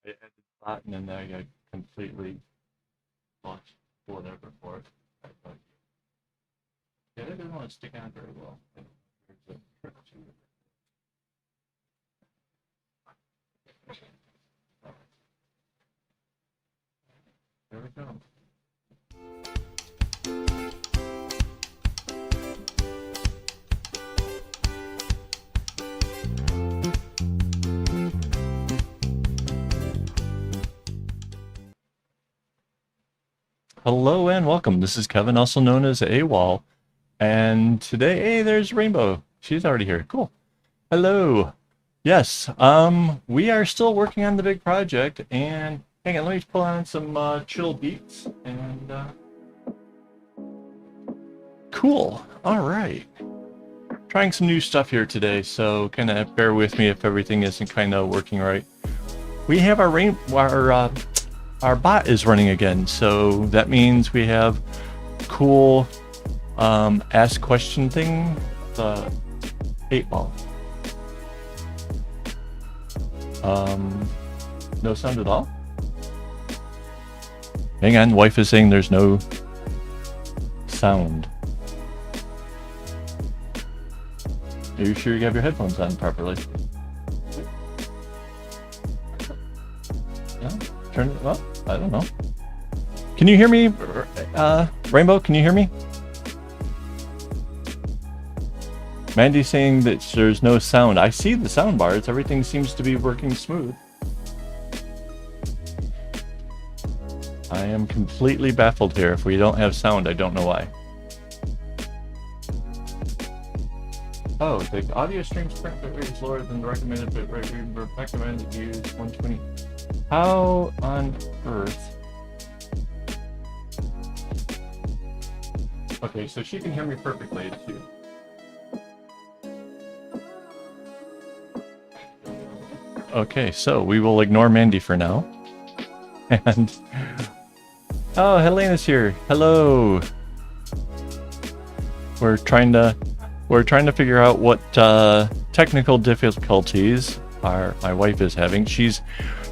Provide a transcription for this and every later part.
I added spot and then I got completely lost whatever for it. I thought, yeah, that doesn't want to stick on very well. There's a trick to it. There we go. Hello and welcome. This is Kevin, also known as AWOL. And today, hey, there's Rainbow. She's already here. Cool. Hello. Yes, we are still working on the big project. And hang on, let me pull on some chill beats. And cool. All right. Trying some new stuff here today, so kind of bear with me if everything isn't kind of working right. We have our bot is running again, so that means we have cool ask question thing, the 8-ball. No sound at all? Hang on, wife is saying there's no sound. Are you sure you have your headphones on properly? No? Turn it up? I don't know. Can you hear me, Rainbow? Can you hear me? Mandy's saying that there's no sound. I see the sound bars. Everything seems to be working smooth. I am completely baffled here. If we don't have sound, I don't know why. Oh, the audio stream sprint bit rate is lower than the recommended bit rate. We recommend to use 120. How on earth? Okay, so she can hear me perfectly too. Okay, so we will ignore Mandy for now. And oh, Helena's here. Hello. We're trying to figure out what technical difficulties my wife is having. She's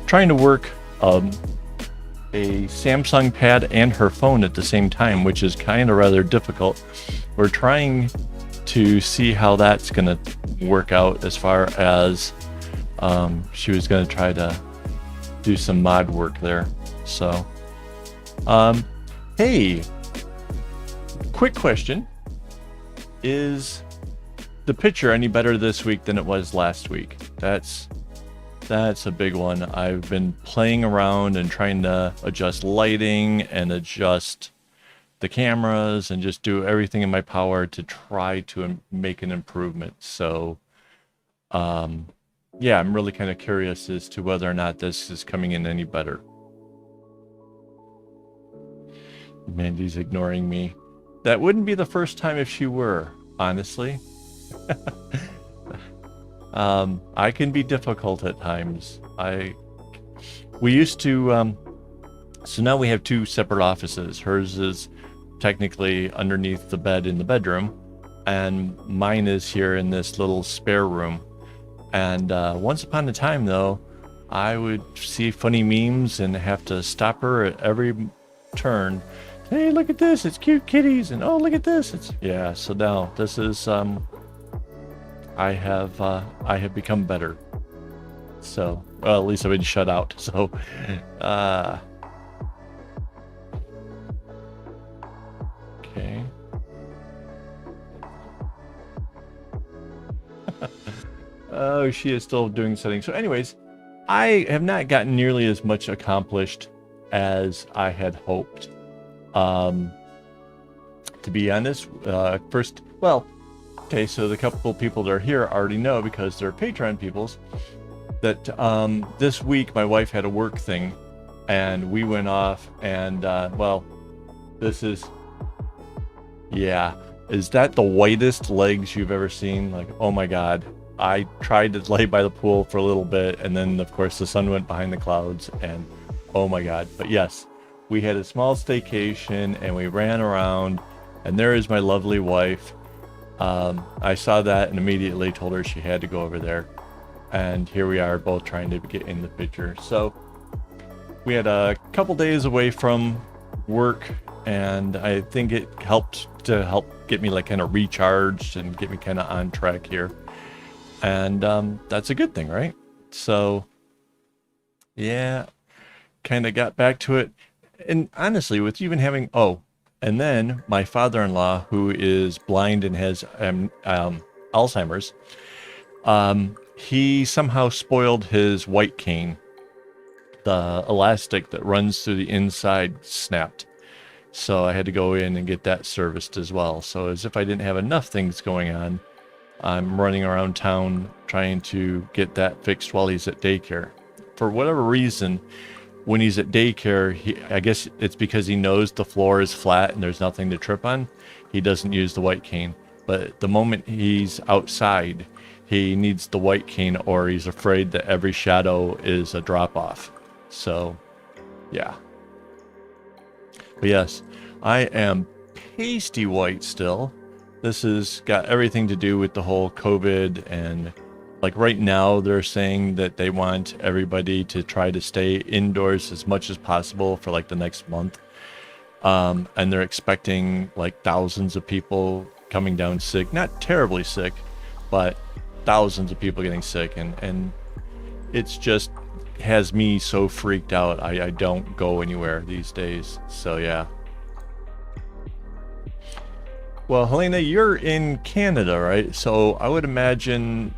trying to work a Samsung pad and her phone at the same time, which is kind of rather difficult. We're trying to see how that's going to work out, as far as she was going to try to do some mod work there. So, hey, quick question. Is the picture any better this week than it was last week? That's a big one. I've been playing around and trying to adjust lighting and adjust the cameras and just do everything in my power to try to make an improvement. So, yeah, I'm really kind of curious as to whether or not this is coming in any better. Mandy's ignoring me. That wouldn't be the first time if she were, honestly. I can be difficult at times. We used to, so now we have two separate offices. Hers is technically underneath the bed in the bedroom, and mine is here in this little spare room. And once upon a time, though, I would see funny memes and have to stop her at every turn. Hey, look at this, it's cute kitties, and oh, look at this, it's, yeah. So now this is I have become better. So, well, at least I've been shut out. So, okay. Oh, she is still doing settings. So anyways, I have not gotten nearly as much accomplished as I had hoped. To be honest, first, well, okay, so the couple people that are here already know, because they're Patreon peoples, that this week my wife had a work thing, and we went off, and well, this is, yeah, is that the whitest legs you've ever seen? Like, oh my god. I tried to lay by the pool for a little bit, and then of course the sun went behind the clouds, and oh my god. But yes, we had a small staycation and we ran around, and there is my lovely wife. I saw that and immediately told her she had to go over there, and here we are both trying to get in the picture. So we had a couple days away from work, and I think it helped get me like kind of recharged and get me kind of on track here. And that's a good thing, right? So yeah, kind of got back to it. And honestly, with even having, and then my father-in-law, who is blind and has Alzheimer's, he somehow spoiled his white cane. The elastic that runs through the inside snapped. So I had to go in and get that serviced as well. So as if I didn't have enough things going on, I'm running around town trying to get that fixed while he's at daycare. For whatever reason, when he's at daycare, I guess it's because he knows the floor is flat and there's nothing to trip on, he doesn't use the white cane. But the moment he's outside, he needs the white cane, or he's afraid that every shadow is a drop-off. So, yeah. But yes, I am pasty white still. This has got everything to do with the whole COVID, and like right now they're saying that they want everybody to try to stay indoors as much as possible for like the next month. And they're expecting like thousands of people coming down sick, not terribly sick, but thousands of people getting sick. And it's just has me so freaked out. I don't go anywhere these days. So yeah. Well, Helena, you're in Canada, right? So I would imagine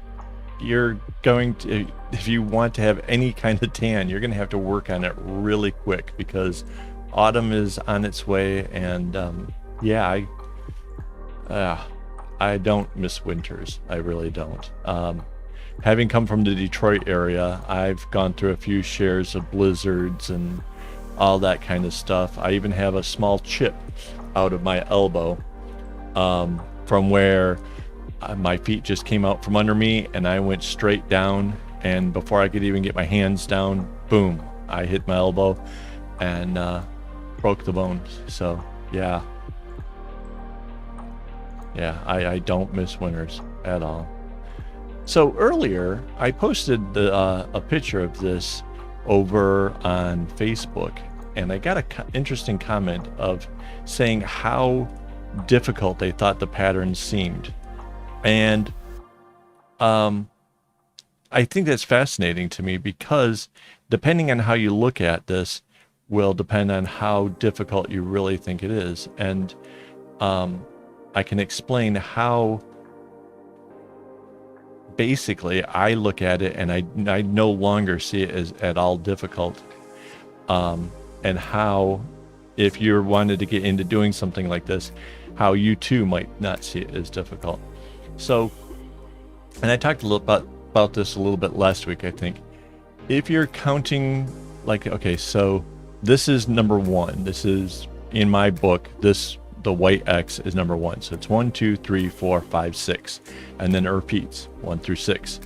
you're going to, if you want to have any kind of tan, you're going to have to work on it really quick, because autumn is on its way. And yeah, I don't miss winters. I really don't. Having come from the Detroit area, I've gone through a few shares of blizzards and all that kind of stuff. I even have a small chip out of my elbow from where my feet just came out from under me, and I went straight down, and before I could even get my hands down, boom, I hit my elbow and broke the bones. So yeah, I don't miss winters at all. So earlier I posted a picture of this over on Facebook, and I got an interesting comment of saying how difficult they thought the patterns seemed. And I think that's fascinating to me, because depending on how you look at this will depend on how difficult you really think it is. And I can explain how basically I look at it, and I no longer see it as at all difficult. And how, if you wanted to get into doing something like this, how you too might not see it as difficult. So, and I talked a little about this a little bit last week, I think. If you're counting, like, okay, so this is number one. This is, in my book, the white X is number one. So it's 1, 2, 3, 4, 5, 6. And then it repeats 1 through 6.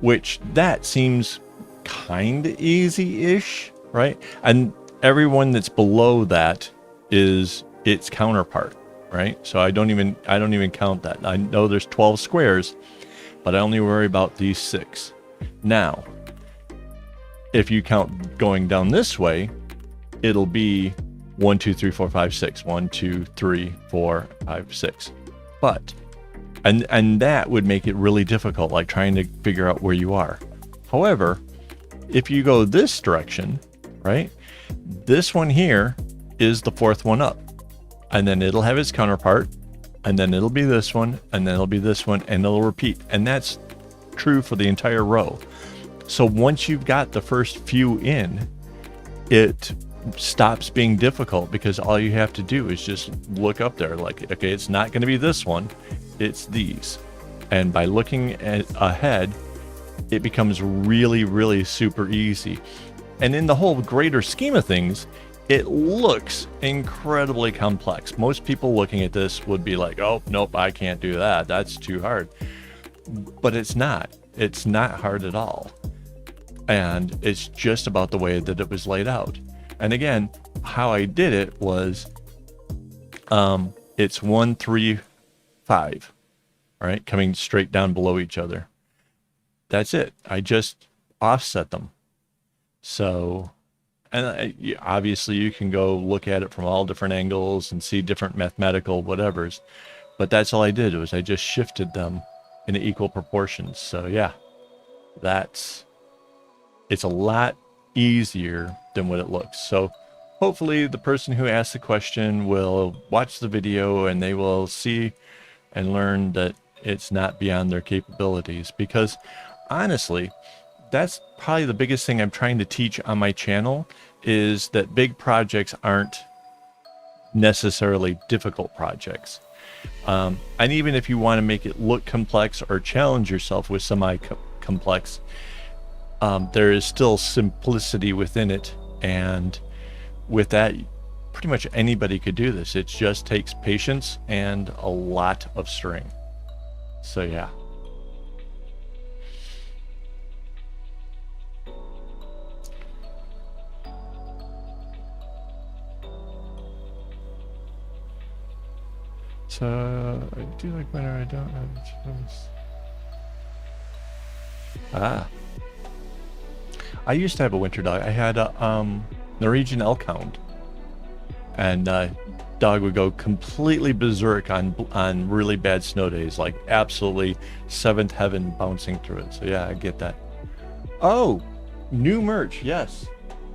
Which, that seems kind of easy-ish, right? And everyone that's below that is its counterpart, right? So I don't even count that. I know there's 12 squares, but I only worry about these 6. Now, if you count going down this way, it'll be 1, 2, 3, 4, 5, 6. 1, 2, 3, 4, 5, 6. But, and that would make it really difficult, like trying to figure out where you are. However, if you go this direction, right? This one here is the 4th one up. And then it'll have its counterpart, and then it'll be this one, and then it'll be this one, and it'll repeat. And that's true for the entire row. So once you've got the first few in, it stops being difficult, because all you have to do is just look up there, like, okay, it's not going to be this one, it's these. And by looking ahead, it becomes really, really super easy. And in the whole greater scheme of things, it looks incredibly complex. Most people looking at this would be like, oh, nope, I can't do that. That's too hard. But it's not. It's not hard at all. And it's just about the way that it was laid out. And again, how I did it was, it's 1, 3, 5, right? Coming straight down below each other. That's it. I just offset them. So, And obviously you can go look at it from all different angles and see different mathematical whatevers. But that's all I did, was I just shifted them in equal proportions. So yeah, it's a lot easier than what it looks. So hopefully the person who asked the question will watch the video and they will see and learn that it's not beyond their capabilities. Because honestly, that's probably the biggest thing I'm trying to teach on my channel, is that big projects aren't necessarily difficult projects. And even if you want to make it look complex or challenge yourself with semi-complex, there is still simplicity within it. And with that, pretty much anybody could do this. It just takes patience and a lot of string. So yeah. So I do like winter, I don't have a choice. I used to have a winter dog. I had a Norwegian elk hound, and dog would go completely berserk on really bad snow days, like absolutely seventh heaven bouncing through it. So yeah, I get that. Oh, new merch. Yes,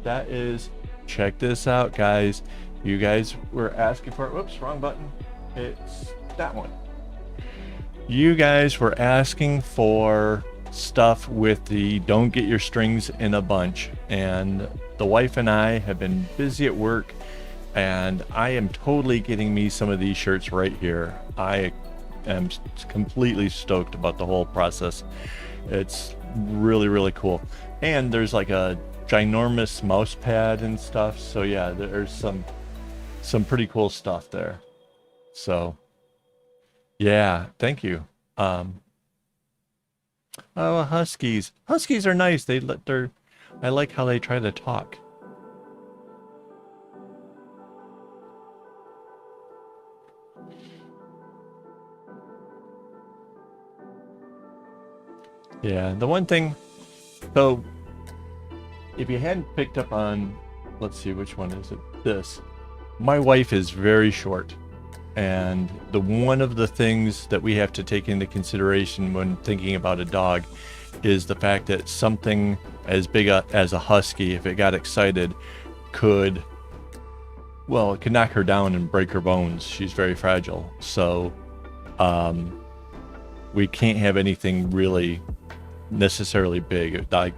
that is. Check this out, guys. You guys were asking for it. Whoops, wrong button. It's that one. You guys were asking for stuff with the don't get your strings in a bunch, and the wife and I have been busy at work, and I am totally getting me some of these shirts right here. I am completely stoked about the whole process. It's really, really cool. And there's like a ginormous mouse pad and stuff. So yeah, there's some pretty cool stuff there. So yeah, thank you. Oh, huskies. Huskies are nice. I like how they try to talk. Yeah, the one thing, so if you hadn't picked up on, let's see, which one is it? This. My wife is very short. And one of the things that we have to take into consideration when thinking about a dog is the fact that something as big as a husky, if it got excited, could knock her down and break her bones. She's very fragile. So we can't have anything really necessarily big. Like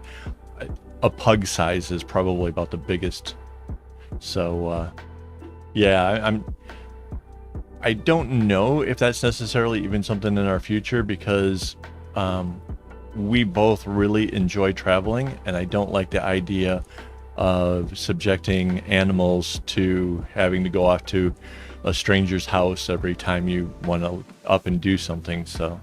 a pug size is probably about the biggest. So yeah, I don't know if that's necessarily even something in our future, because we both really enjoy traveling, and I don't like the idea of subjecting animals to having to go off to a stranger's house every time you want to up and do something. So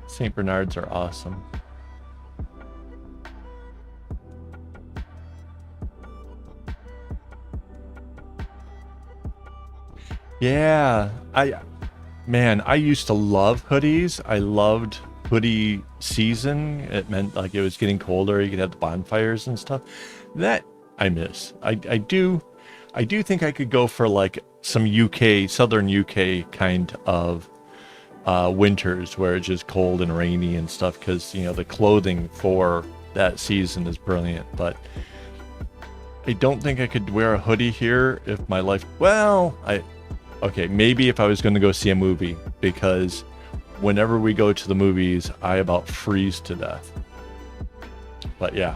St. Bernards are awesome. Yeah, I used to love hoodies. I loved hoodie season. It meant like it was getting colder. You could have the bonfires and stuff. That I miss. I do think I could go for like some southern UK kind of winters where it's just cold and rainy and stuff, because the clothing for that season is brilliant. But I don't think I could wear a hoodie here if my life. Okay, maybe if I was going to go see a movie, because whenever we go to the movies, I about freeze to death. But yeah,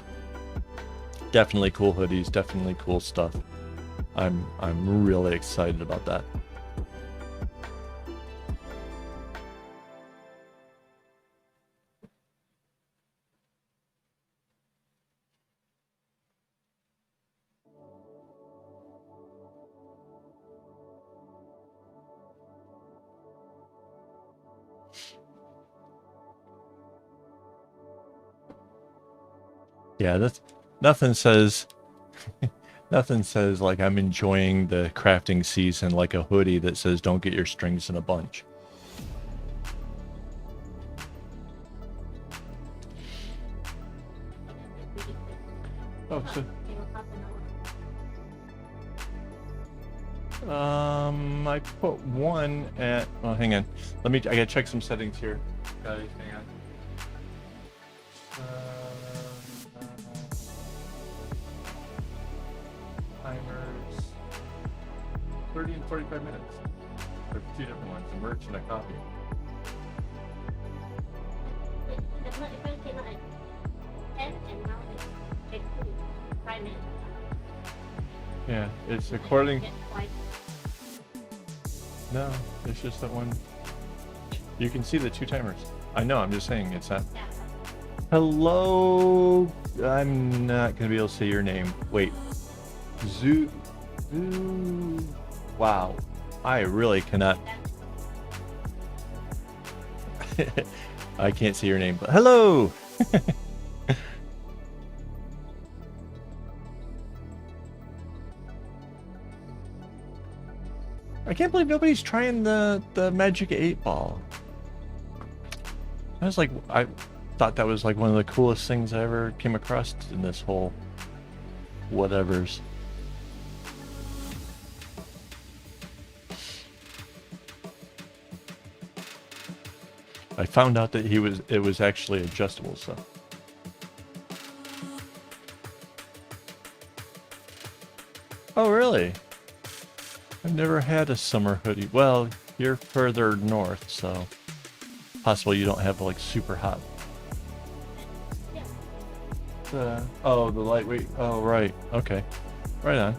definitely cool hoodies, definitely cool stuff. I'm really excited about that. Yeah, that's nothing says nothing says like I'm enjoying the crafting season like a hoodie that says don't get your strings in a bunch. Oh, so I put one at. Oh, hang on. Let me. I gotta check some settings here, guys. Hang on. Timers. 30 and 45 minutes. There's two different ones: a merch and a coffee. Yeah, it's according. No, it's just that one. You can see the two timers. I know, I'm just saying it's not. Hello. I'm not going to be able to say your name. Wait. Zoo. Wow. I really cannot. I can't see your name, but hello. I can't believe nobody's trying the Magic 8 Ball. I was like, I thought that was like one of the coolest things I ever came across in this whole whatevers. I found out that it was actually adjustable, so. Oh, really? I've never had a summer hoodie. Well, you're further north, so possible you don't have like super hot. Oh, the lightweight. Oh, right. Okay. Right on.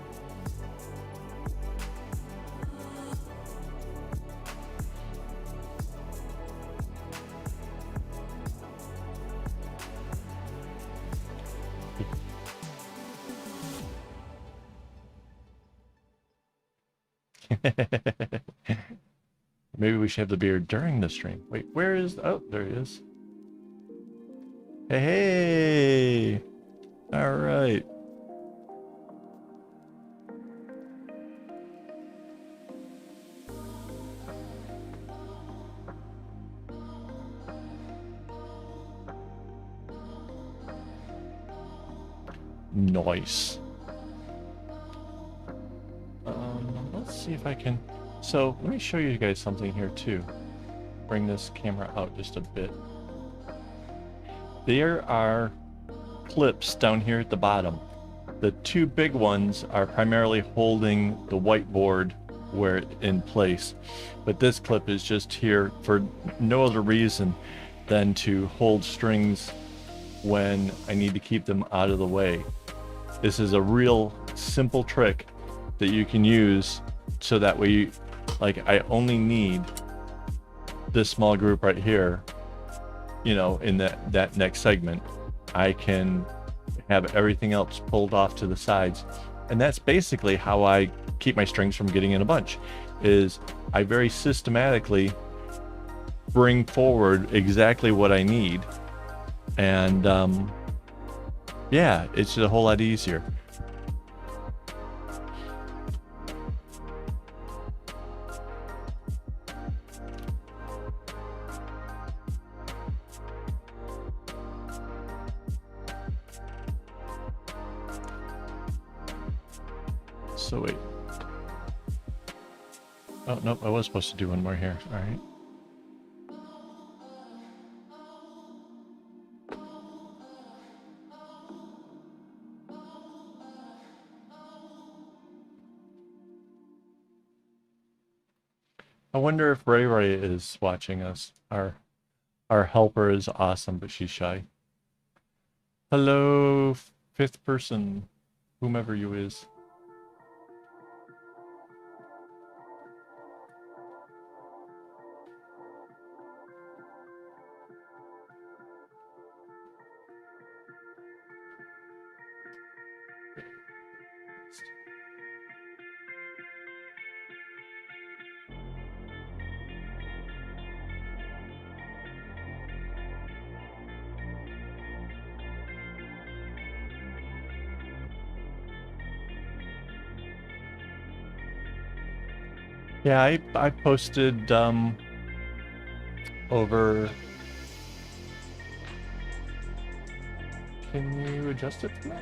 Maybe we should have the beer during the stream. Wait, where is... Oh, there he is. Hey, hey! All right. Nice. Let's see if I can... So, let me show you guys something here, too. Bring this camera out just a bit. There are clips down here at the bottom. The two big ones are primarily holding the whiteboard where in place. But this clip is just here for no other reason than to hold strings when I need to keep them out of the way. This is a real simple trick that you can use so that way you, like, I only need this small group right here, you know, in that next segment. I can have everything else pulled off to the sides, and that's basically how I keep my strings from getting in a bunch, is I very systematically bring forward exactly what I need, and yeah, it's a whole lot easier. So wait. Oh, nope, I was supposed to do one more here. All right. I wonder if Ray Ray is watching us. Our helper is awesome, but she's shy. Hello, fifth person, whomever you is. Yeah, I posted over. Can you adjust it from that?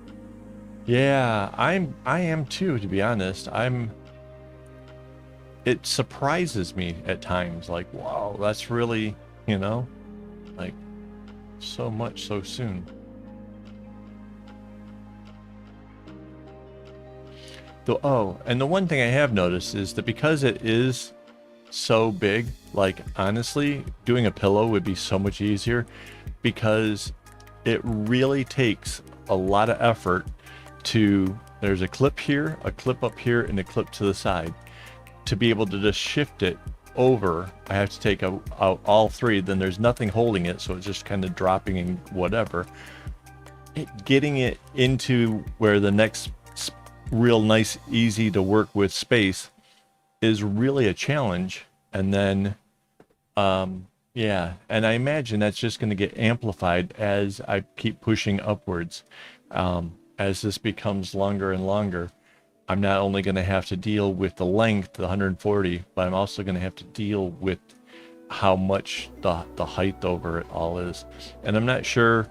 Yeah, I am too, to be honest. It surprises me at times, like, wow, that's really, you know, like so much so soon. And the one thing I have noticed is that because it is so big, like honestly, doing a pillow would be so much easier because it really takes a lot of effort there's a clip here, a clip up here, and a clip to the side. To be able to just shift it over, I have to take out all three, then there's nothing holding it, so it's just kind of dropping in whatever. Getting it into where the next real nice, easy to work with space is really a challenge. And then, yeah, and I imagine that's just going to get amplified as I keep pushing upwards. As this becomes longer and longer, I'm not only going to have to deal with the length, the 140, but I'm also going to have to deal with how much the height over it all is. And I'm not sure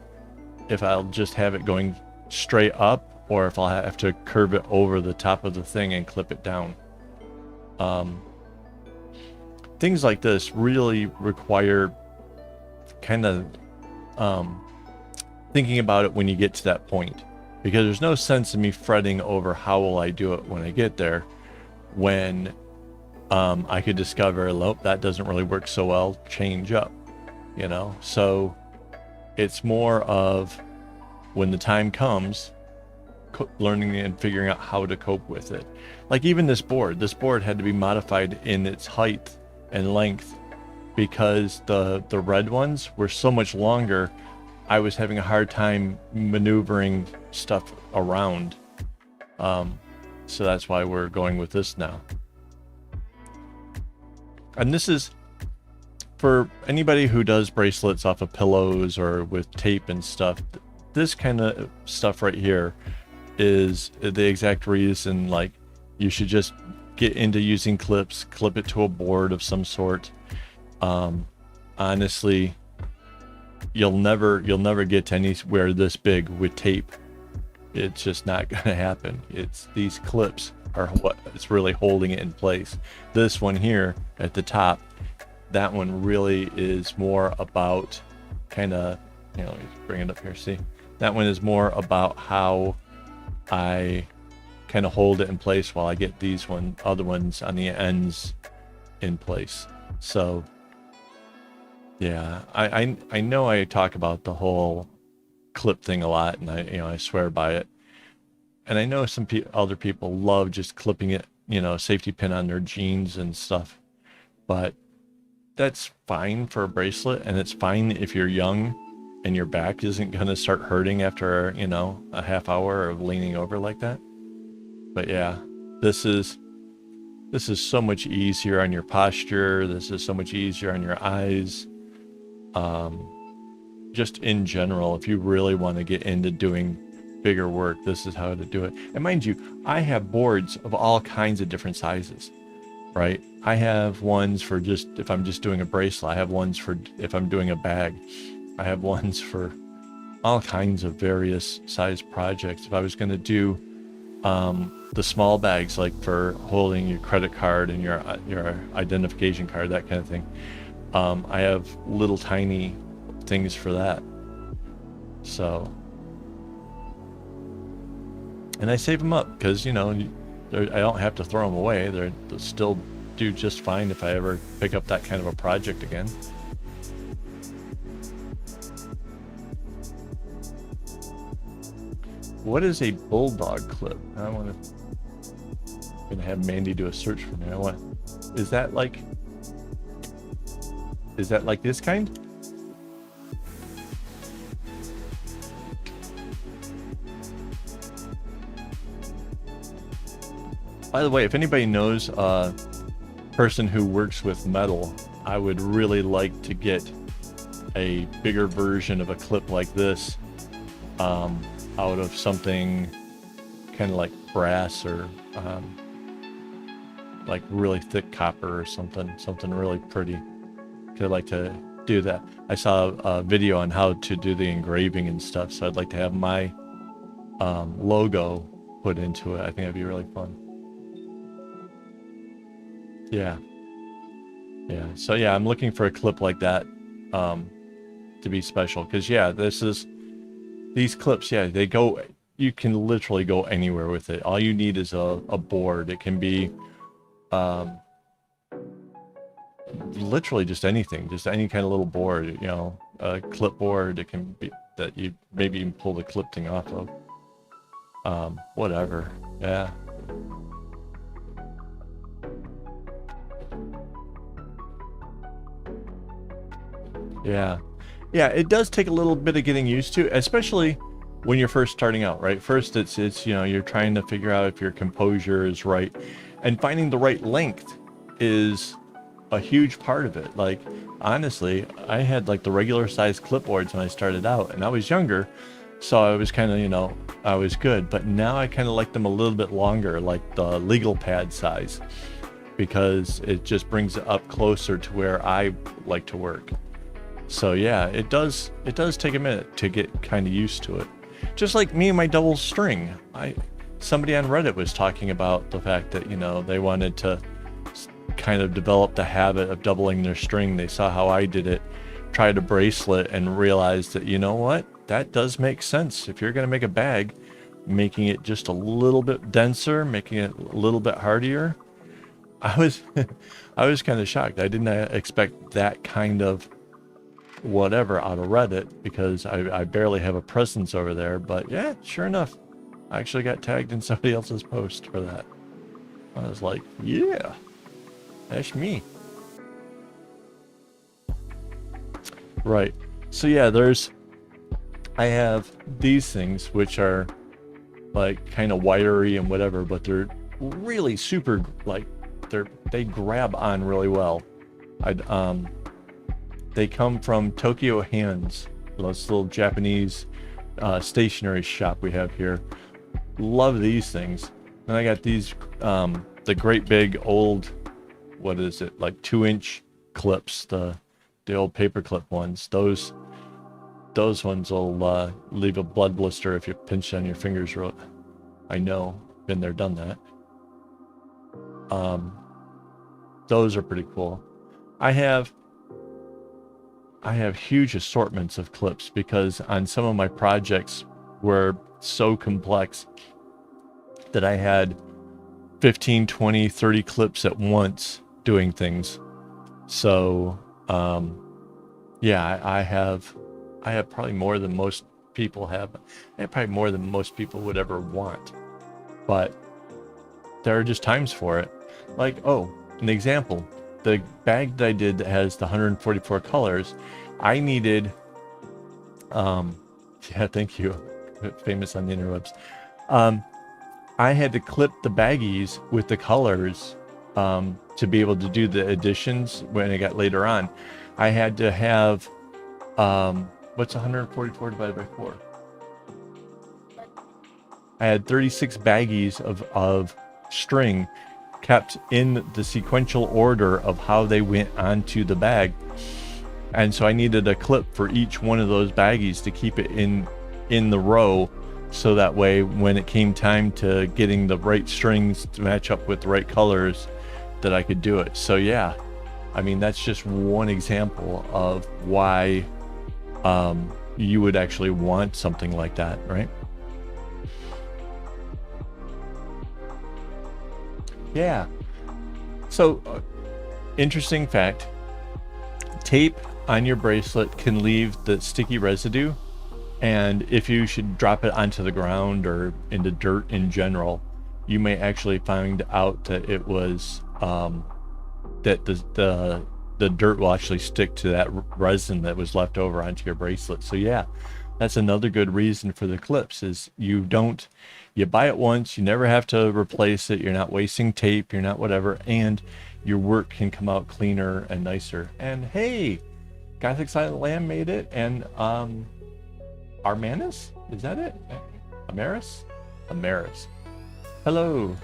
if I'll just have it going straight up or if I'll have to curve it over the top of the thing and clip it down. Things like this really require kind of thinking about it when you get to that point, because there's no sense in me fretting over how will I do it when I get there, when I could discover, oh, that doesn't really work so well, change up, you know? So it's more of when the time comes, learning and figuring out how to cope with it. Like even this board had to be modified in its height and length because the red ones were so much longer. I was having a hard time maneuvering stuff around. So that's why we're going with this now. And this is for anybody who does bracelets off of pillows or with tape and stuff. This kind of stuff right here is the exact reason, like, you should just get into using clips, clip it to a board of some sort. Honestly, you'll never get to anywhere this big with tape. It's just not gonna happen. It's these clips are what it's really holding it in place. This one here at the top, that one really is more about kind of, you know, let's bring it up here. See, that one is more about how I kind of hold it in place while I get these other ones on the ends in place. So yeah, I know I talk about the whole clip thing a lot, and I swear by it. And I know some other people love just clipping it, safety pin on their jeans and stuff. But that's fine for a bracelet, and it's fine if you're young and your back isn't going to start hurting after, a half hour of leaning over like that. But yeah, this is so much easier on your posture. This is so much easier on your eyes. Just in general, if you really want to get into doing bigger work, this is how to do it. And mind you, I have boards of all kinds of different sizes, right? I have ones for just if I'm just doing a bracelet. I have ones for if I'm doing a bag. I have ones for all kinds of various size projects. If I was going to do the small bags, like for holding your credit card and your identification card, that kind of thing, I have little tiny things for that. So, and I save them up because I don't have to throw them away. They'll still do just fine if I ever pick up that kind of a project again. What is a bulldog clip? I'm gonna have Mandy do a search for me. Is that like this kind? By the way, if anybody knows a person who works with metal, I would really like to get a bigger version of a clip like this out of something kind of like brass or like really thick copper or something really pretty. I'd like to do that. I saw a video on how to do the engraving and stuff, so I'd like to have my logo put into it. I think that'd be really fun. Yeah. Yeah. So yeah, I'm looking for a clip like that to be special. Because yeah, these clips, yeah, they go, you can literally go anywhere with it. All you need is a board. It can be literally just anything, just any kind of little board, you know, a clipboard. It can be that you maybe even pull the clip thing off of. Whatever. Yeah. Yeah. Yeah, it does take a little bit of getting used to, especially when you're first starting out, right? First, it's you know, you're trying to figure out if your composure is right, and finding the right length is a huge part of it. Like, honestly, I had like the regular size clipboards when I started out, and I was younger, so I was kind of, you know, I was good. But now I kind of like them a little bit longer, like the legal pad size, because it just brings it up closer to where I like to work. So yeah, it does take a minute to get kind of used to it. Just like me and my double string. Somebody on Reddit was talking about the fact that, you know, they wanted to kind of develop the habit of doubling their string. They saw how I did it, tried a bracelet, and realized that, you know what, that does make sense. If you're going to make a bag, making it just a little bit denser, making it a little bit hardier. I was kind of shocked. I didn't expect that kind of whatever out of Reddit, because I barely have a presence over there. But yeah, sure enough, I actually got tagged in somebody else's post for that. I was like, yeah, that's me. Right. So yeah, I have these things which are like kind of wiry and whatever, but they're really super, like, they grab on really well. They come from Tokyo Hands, this little Japanese stationery shop we have here. Love these things. And I got these, the great big old, what is it, like 2-inch clips, the old paper clip ones. Those ones will leave a blood blister if you pinch on your fingers. I know, been there, done that. Those are pretty cool. I have huge assortments of clips, because on some of my projects were so complex that I had 15, 20, 30 clips at once doing things. So, yeah, I have probably more than most people have. I have probably more than most people would ever want. But there are just times for it. Like, oh, an example. The bag that I did that has the 144 colors, I needed, yeah, thank you, famous on the interwebs. I had to clip the baggies with the colors to be able to do the additions when I got later on. I had to have, what's 144 divided by 4? I had 36 baggies of string kept in the sequential order of how they went onto the bag. And so I needed a clip for each one of those baggies to keep it in the row, so that way when it came time to getting the right strings to match up with the right colors, that I could do it. So yeah, I mean, that's just one example of why you would actually want something like that, right? Yeah. So, interesting fact, tape on your bracelet can leave the sticky residue, and if you should drop it onto the ground or into dirt in general, you may actually find out that it was that the dirt will actually stick to that resin that was left over onto your bracelet. So yeah, that's another good reason for the clips, is you buy it once, you never have to replace it, you're not wasting tape, you're not whatever, and your work can come out cleaner and nicer. And hey, Gothic Silent Lamb made it, and Armanis, is that it? Amaris? Hello.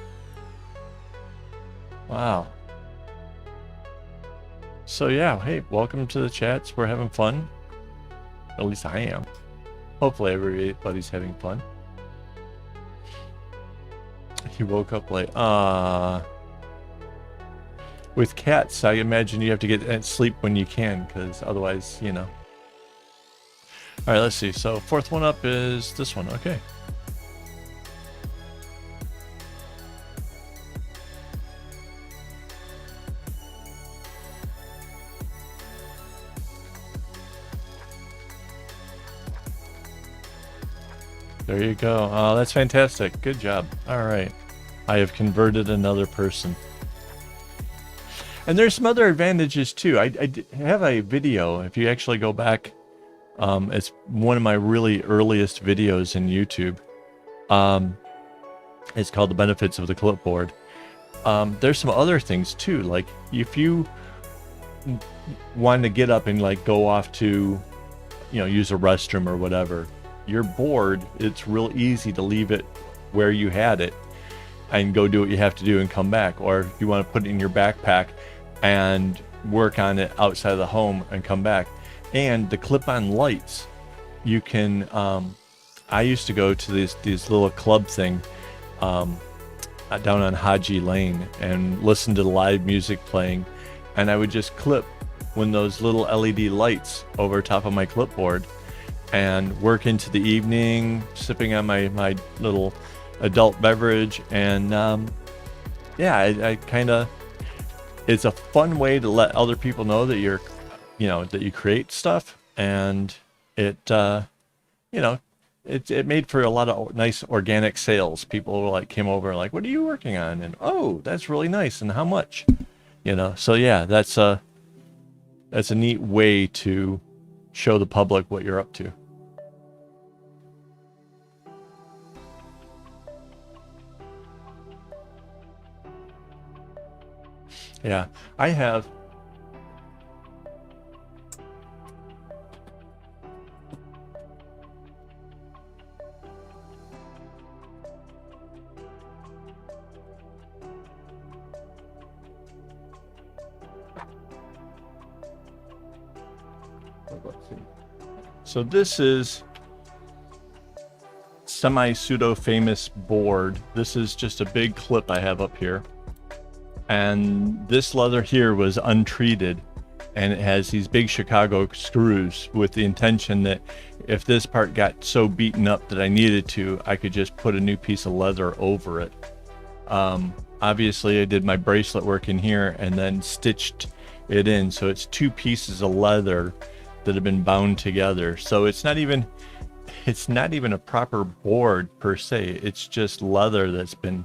Wow. So yeah, hey, welcome to the chats. We're having fun. At least I am. Hopefully everybody's having fun. He woke up late. With cats, I imagine you have to get sleep when you can, because otherwise, you know. All right, let's see. So fourth one up is this one. Okay. There you go. Oh, that's fantastic. Good job. All right. I have converted another person. And there's some other advantages too. I have a video. If you actually go back, it's one of my really earliest videos in YouTube. It's called The Benefits of the Clipboard. There's some other things too. Like if you want to get up and like go off to, you know, use a restroom or whatever, your board, it's real easy to leave it where you had it and go do what you have to do and come back. Or if you want to put it in your backpack and work on it outside of the home and come back. And the clip-on lights, you can, I used to go to these little club thing down on Haji Lane and listen to the live music playing, and I would just clip one of those little LED lights over top of my clipboard and work into the evening, sipping on my little adult beverage. And yeah, I kind of, it's a fun way to let other people know that you're, you know, that you create stuff. And it, you know, it made for a lot of nice organic sales. People like came over and like, what are you working on? And, oh, that's really nice. And how much? You know, so yeah, that's a neat way to show the public what you're up to. Yeah, I have. So this is semi-pseudo famous board. This is just a big clip I have up here. And this leather here was untreated, and it has these big Chicago screws with the intention that if this part got so beaten up that I needed to, I could just put a new piece of leather over it. Obviously I did my bracelet work in here and then stitched it in, so it's two pieces of leather that have been bound together. So it's not even a proper board per se. It's just leather that's been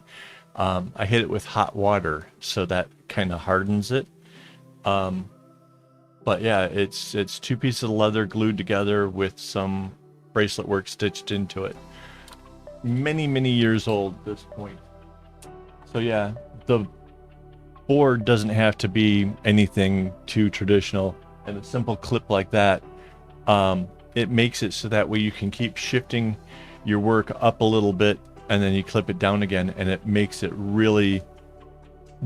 I hit it with hot water, so that kind of hardens it. But yeah, it's two pieces of leather glued together with some bracelet work stitched into it. Many years old at this point. So yeah, the board doesn't have to be anything too traditional, and a simple clip like that, it makes it so that way you can keep shifting your work up a little bit, and then you clip it down again, and it makes it really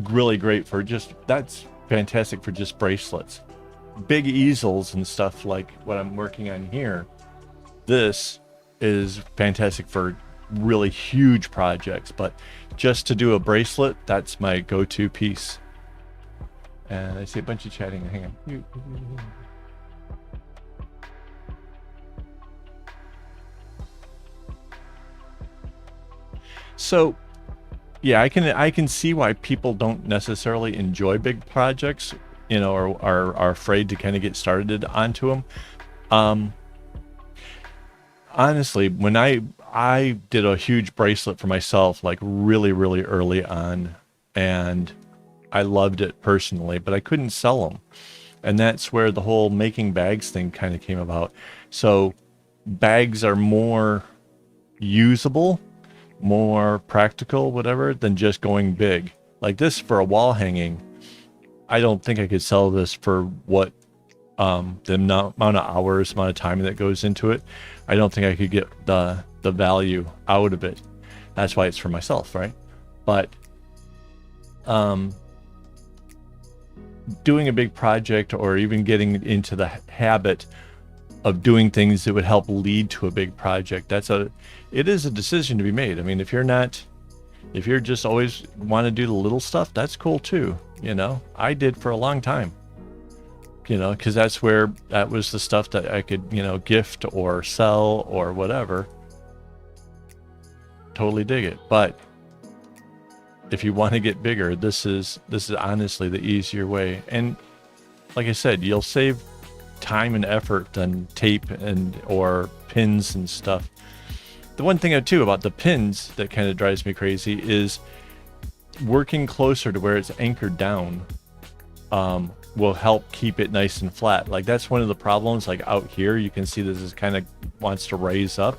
great for just, that's fantastic for just bracelets. Big easels and stuff like what I'm working on here, this is fantastic for really huge projects, but just to do a bracelet, that's my go-to piece. And I see a bunch of chatting. Hang on. So yeah, I can see why people don't necessarily enjoy big projects, you know, or are afraid to kind of get started onto them. Honestly, when I did a huge bracelet for myself, like really early on, and I loved it personally, but I couldn't sell them. And that's where the whole making bags thing kind of came about. So bags are more usable, more practical, whatever, than just going big. Like this for a wall hanging, I don't think I could sell this for what the amount of hours, amount of time that goes into it. I don't think I could get the value out of it. That's why it's for myself, right? But doing a big project, or even getting into the habit of doing things that would help lead to a big project, it is a decision to be made. I mean, if you're not If you're just always want to do the little stuff, that's cool too. I did for a long time, because that was the stuff that I could, gift or sell or whatever. Totally dig it. But if you want to get bigger, this is honestly the easier way. And like I said, you'll save time and effort on tape or pins and stuff. The one thing too about the pins that kind of drives me crazy is working closer to where it's anchored down will help keep it nice and flat. Like that's one of the problems. Like out here, you can see this is kind of wants to raise up,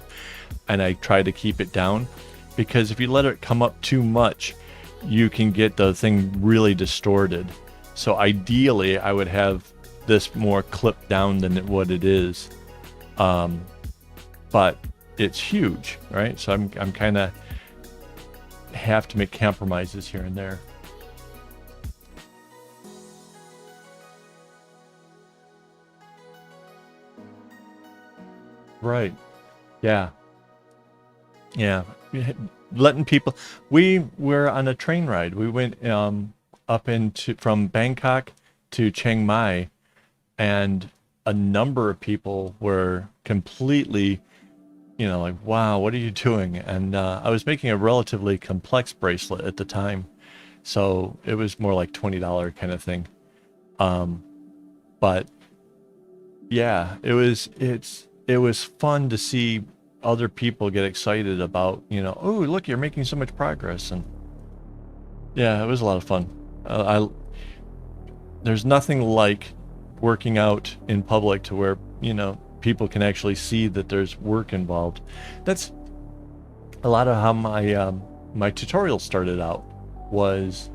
and I try to keep it down, because if you let it come up too much, you can get the thing really distorted. So ideally, I would have this more clipped down than what it is. But it's huge, right? So I'm kind of have to make compromises here and there. Right. Yeah. Yeah. Letting people. We were on a train ride. We went up from Bangkok to Chiang Mai, and a number of people were completely, like, wow, what are you doing? And I was making a relatively complex bracelet at the time, so it was more like $20 kind of thing. But yeah, it was fun to see other people get excited about, oh, look, you're making so much progress. And yeah, it was a lot of fun. There's nothing like working out in public to where, people can actually see that there's work involved. That's a lot of how my tutorial started out. Was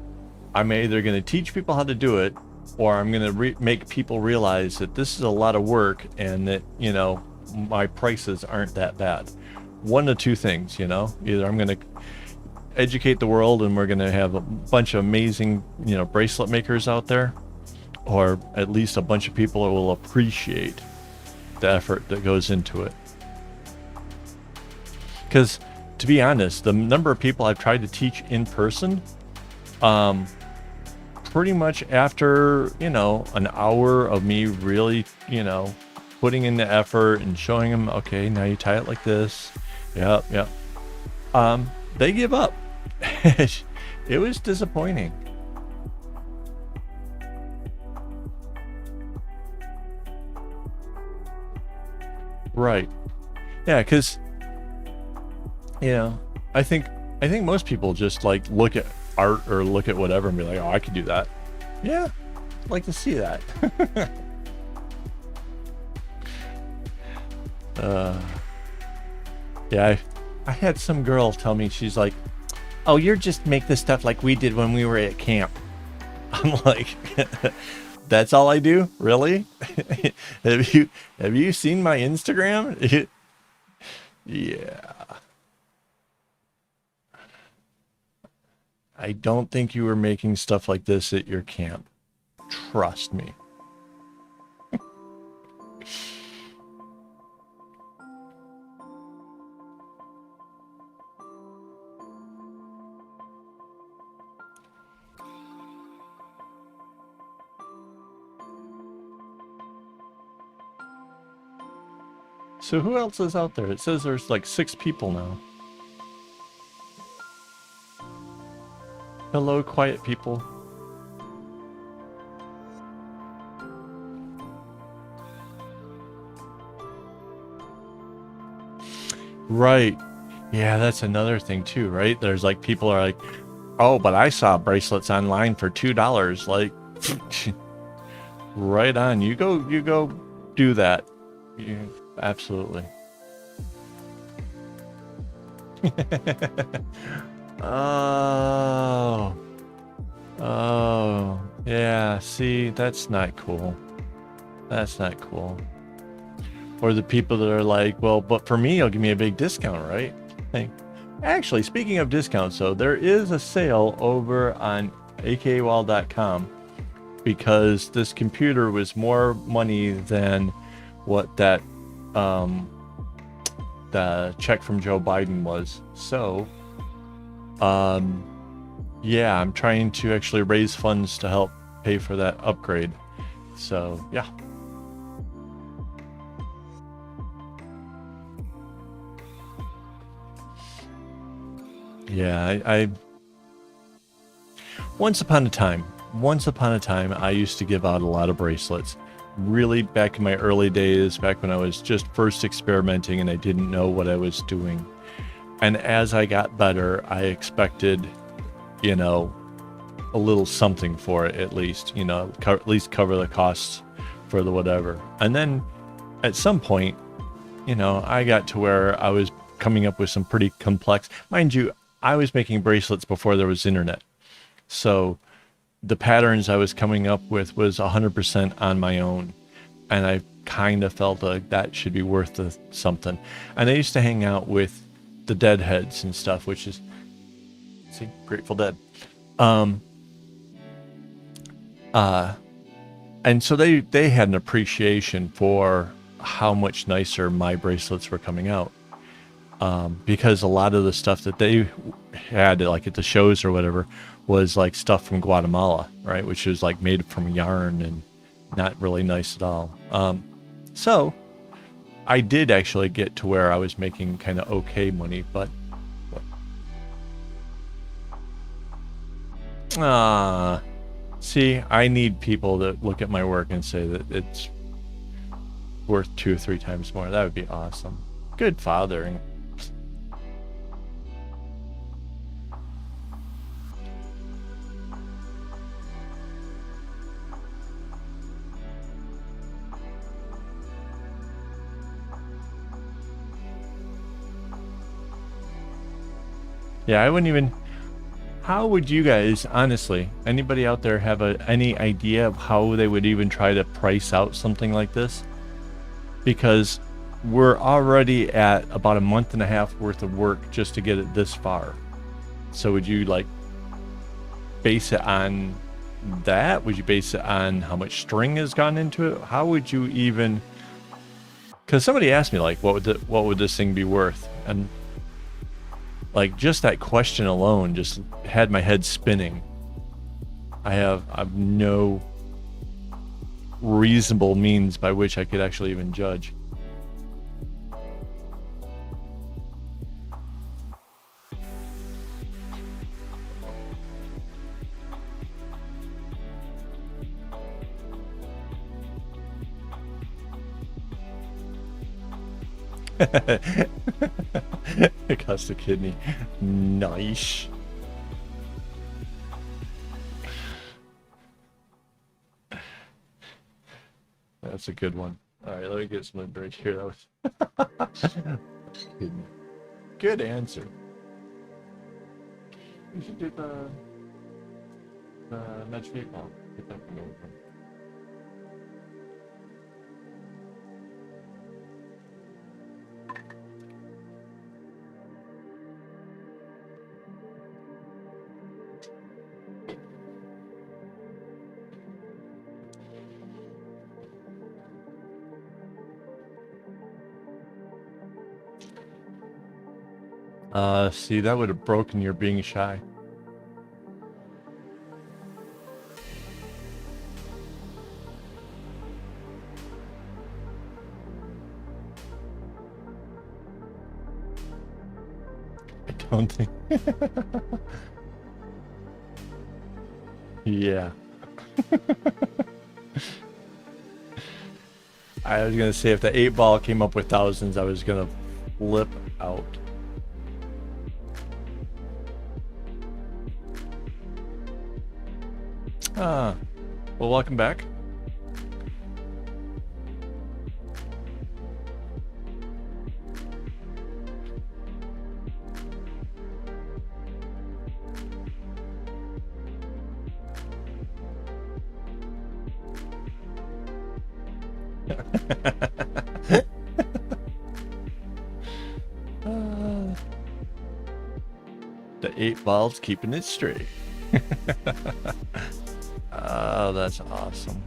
I'm either going to teach people how to do it, or I'm going to make people realize that this is a lot of work, and that, my prices aren't that bad. One of two things, either I'm going to educate the world and we're going to have a bunch of amazing, bracelet makers out there, or at least a bunch of people who will appreciate the effort that goes into it. Because to be honest, the number of people I've tried to teach in person, pretty much after, an hour of me really, putting in the effort and showing them, okay, now you tie it like this. Yep. They give up. It was disappointing. Right. Yeah, because, I think most people just like look at art or look at whatever and be like, oh, I could do that. Yeah, I'd like to see that. Yeah, I had some girl tell me, she's like, oh, you're just make this stuff like we did when we were at camp. I'm like, that's all I do? Really? Have you seen my Instagram? Yeah. I don't think you were making stuff like this at your camp. Trust me. So who else is out there? It says there's like 6 people now. Hello, quiet people. Right. Yeah, that's another thing too, right? There's like people are like, oh, but I saw bracelets online for $2. Like, right on. You go do that. Absolutely. Oh, yeah, see, that's not cool. That's not cool. Or the people that are like, well, but for me, you'll give me a big discount, right? Hey, actually, speaking of discounts, so there is a sale over on AKAAWOL.com, because this computer was more money than what that the check from Joe Biden was. So Yeah, I'm trying to actually raise funds to help pay for that upgrade. So, yeah. Yeah, I once upon a time, I used to give out a lot of bracelets. Really back in my early days, back when I was just first experimenting and I didn't know what I was doing. And as I got better, I expected, you know, a little something for it at least, you know, at least cover the costs for the whatever. And then at some point, you know, I got to where I was coming up with some pretty complex, mind you, I was making bracelets before there was internet. So the patterns I was coming up with was 100% on my own. And I kind of felt like that should be worth something. And I used to hang out with the Deadheads and stuff, which is, see, Grateful Dead. And so they had an appreciation for how much nicer my bracelets were coming out. Because a lot of the stuff that they had, like at the shows or whatever, was like stuff from Guatemala, right? Which was like made from yarn and not really nice at all. So I did actually get to where I was making kind of okay money, but see, I need people that look at my work and say that it's worth 2 or 3 times more. That would be awesome. Good fathering. Yeah, I wouldn't even... How would you guys, honestly, anybody out there have any idea of how they would even try to price out something like this? Because we're already at about a month and a half worth of work just to get it this far. So would you like base it on that? Would you base it on how much string has gone into it? How would you even... Because somebody asked me, like, what would this thing be worth? And like, just that question alone just had my head spinning. I've no reasonable means by which I could actually even judge. It cost a kidney. Nice. That's a good one. All right, let me get some break here. That was good answer. We should do the match meatball. Get that from over. See, that would have broken your being shy. I don't think. Yeah. I was gonna say if the 8-ball came up with thousands, I was gonna flip out. Well, welcome back. The 8-ball's keeping it straight. Oh, that's awesome.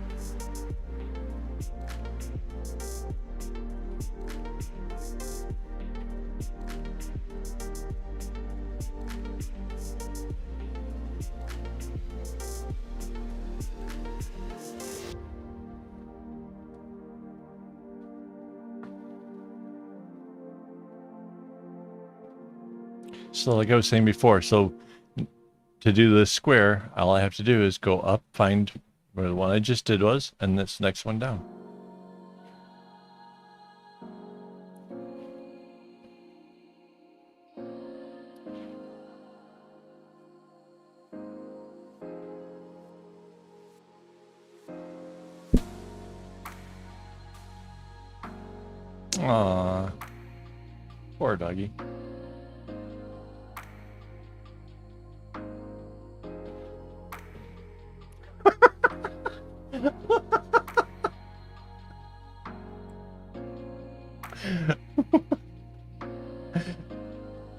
So like I was saying before, so to do this square, all I have to do is go up, find where the one I just did was, and this next one down. Aww. Poor doggy.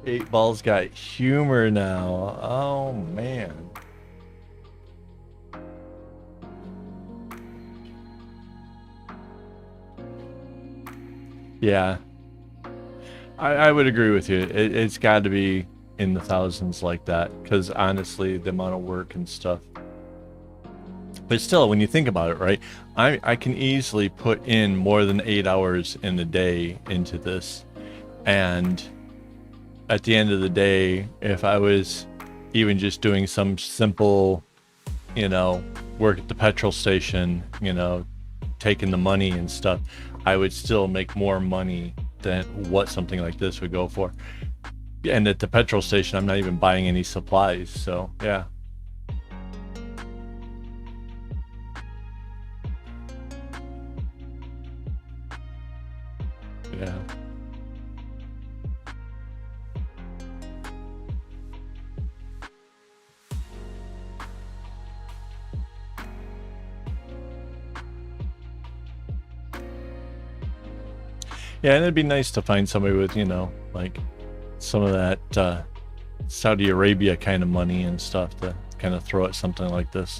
Eight Ball's got humor now. Oh man. Yeah. I would agree with you. It's got to be in the thousands like that, because honestly, the amount of work and stuff. But still, when you think about it, right, I can easily put in more than 8 hours in a day into this. And at the end of the day, if I was even just doing some simple, you know, work at the petrol station, you know, taking the money and stuff, I would still make more money than what something like this would go for. And at the petrol station, I'm not even buying any supplies. So yeah. Yeah. Yeah, and it'd be nice to find somebody with, you know, like some of that Saudi Arabia kind of money and stuff to kind of throw at something like this.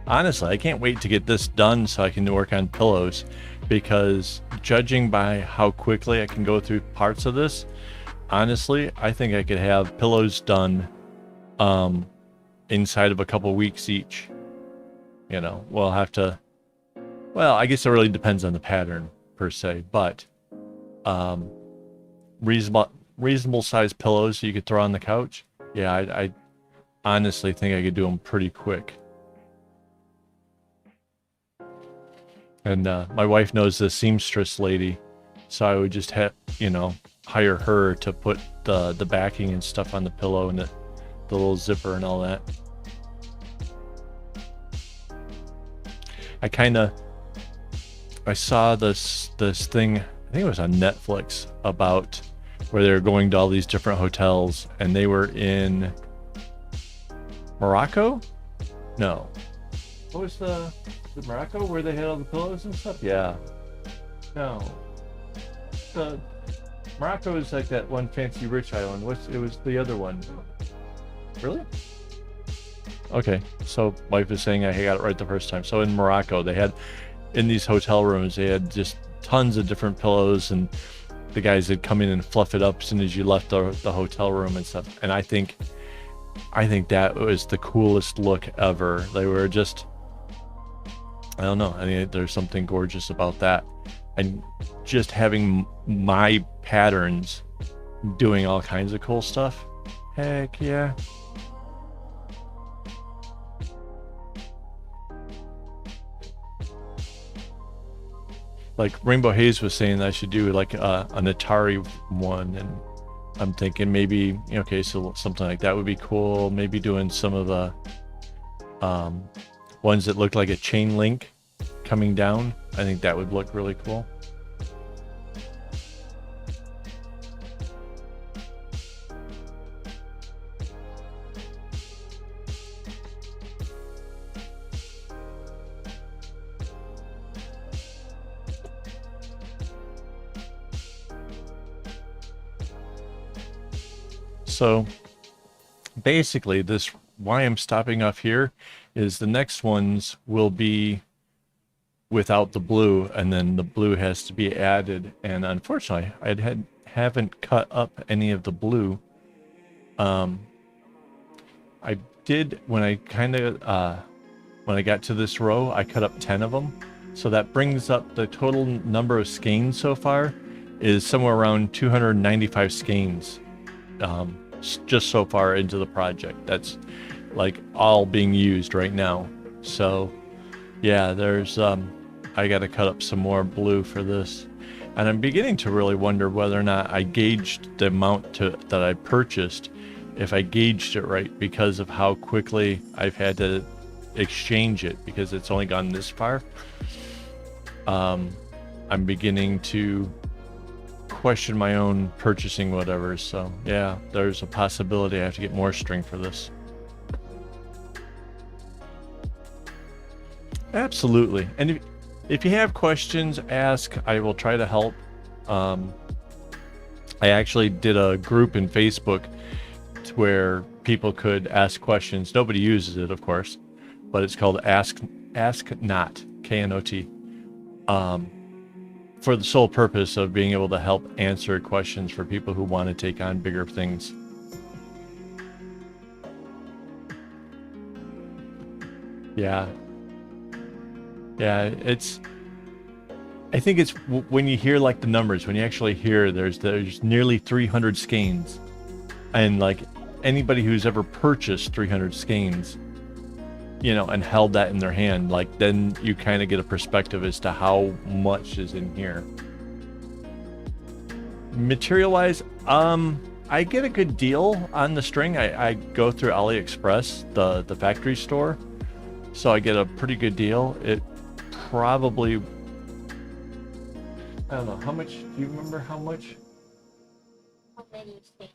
Honestly, I can't wait to get this done so I can work on pillows, because judging by how quickly I can go through parts of this, honestly, I think I could have pillows done inside of a couple weeks each. You know, we'll have to, well, I guess it really depends on the pattern per se, but reasonable sized pillows you could throw on the couch. Yeah, I honestly think I could do them pretty quick. And my wife knows the seamstress lady, so I would just have, you know, hire her to put the backing and stuff on the pillow and the little zipper and all that. I saw this thing, I think it was on Netflix, about where they were going to all these different hotels, and they were in Morocco? No. What was the Morocco where they had all the pillows and stuff? Yeah. No. Morocco is like that one fancy rich island. It was the other one. Really? Okay, so wife is saying I got it right the first time. So in Morocco, they had, in these hotel rooms, they had just tons of different pillows, and the guys would come in and fluff it up as soon as you left the hotel room and stuff. And I think that was the coolest look ever. They were just, I don't know, I mean, there's something gorgeous about that. And just having my patterns doing all kinds of cool stuff. Heck yeah. Like Rainbow Haze was saying that I should do like an Atari one, and I'm thinking maybe, okay, so something like that would be cool. Maybe doing some of the ones that look like a chain link coming down. I think that would look really cool. So basically this, why I'm stopping off here is the next ones will be without the blue, and then the blue has to be added. And unfortunately, haven't cut up any of the blue. I did when I got to this row, I cut up 10 of them. So that brings up the total number of skeins so far is somewhere around 295 skeins. just so far into the project. That's like all being used right now. So yeah, there's I got to cut up some more blue for this, and I'm beginning to really wonder whether or not I gauged the amount that I purchased, if I gauged it right, because of how quickly I've had to exchange it because it's only gone this far. I'm beginning to question my own purchasing whatever. So yeah, there's a possibility I have to get more string for this. Absolutely. And if you have questions, ask. I will try to help. I actually did a group in Facebook where people could ask questions. Nobody uses it, of course, but it's called Ask Not, K-N-O-T, for the sole purpose of being able to help answer questions for people who want to take on bigger things. Yeah. Yeah, I think it's when you hear like the numbers, when you actually hear there's nearly 300 skeins, and like anybody who's ever purchased 300 skeins, you know, and held that in their hand, like then you kind of get a perspective as to how much is in here. Material wise, I get a good deal on the string. I go through AliExpress, the factory store, so I get a pretty good deal. It probably, I don't know how much. Do you remember how much? How many skeins?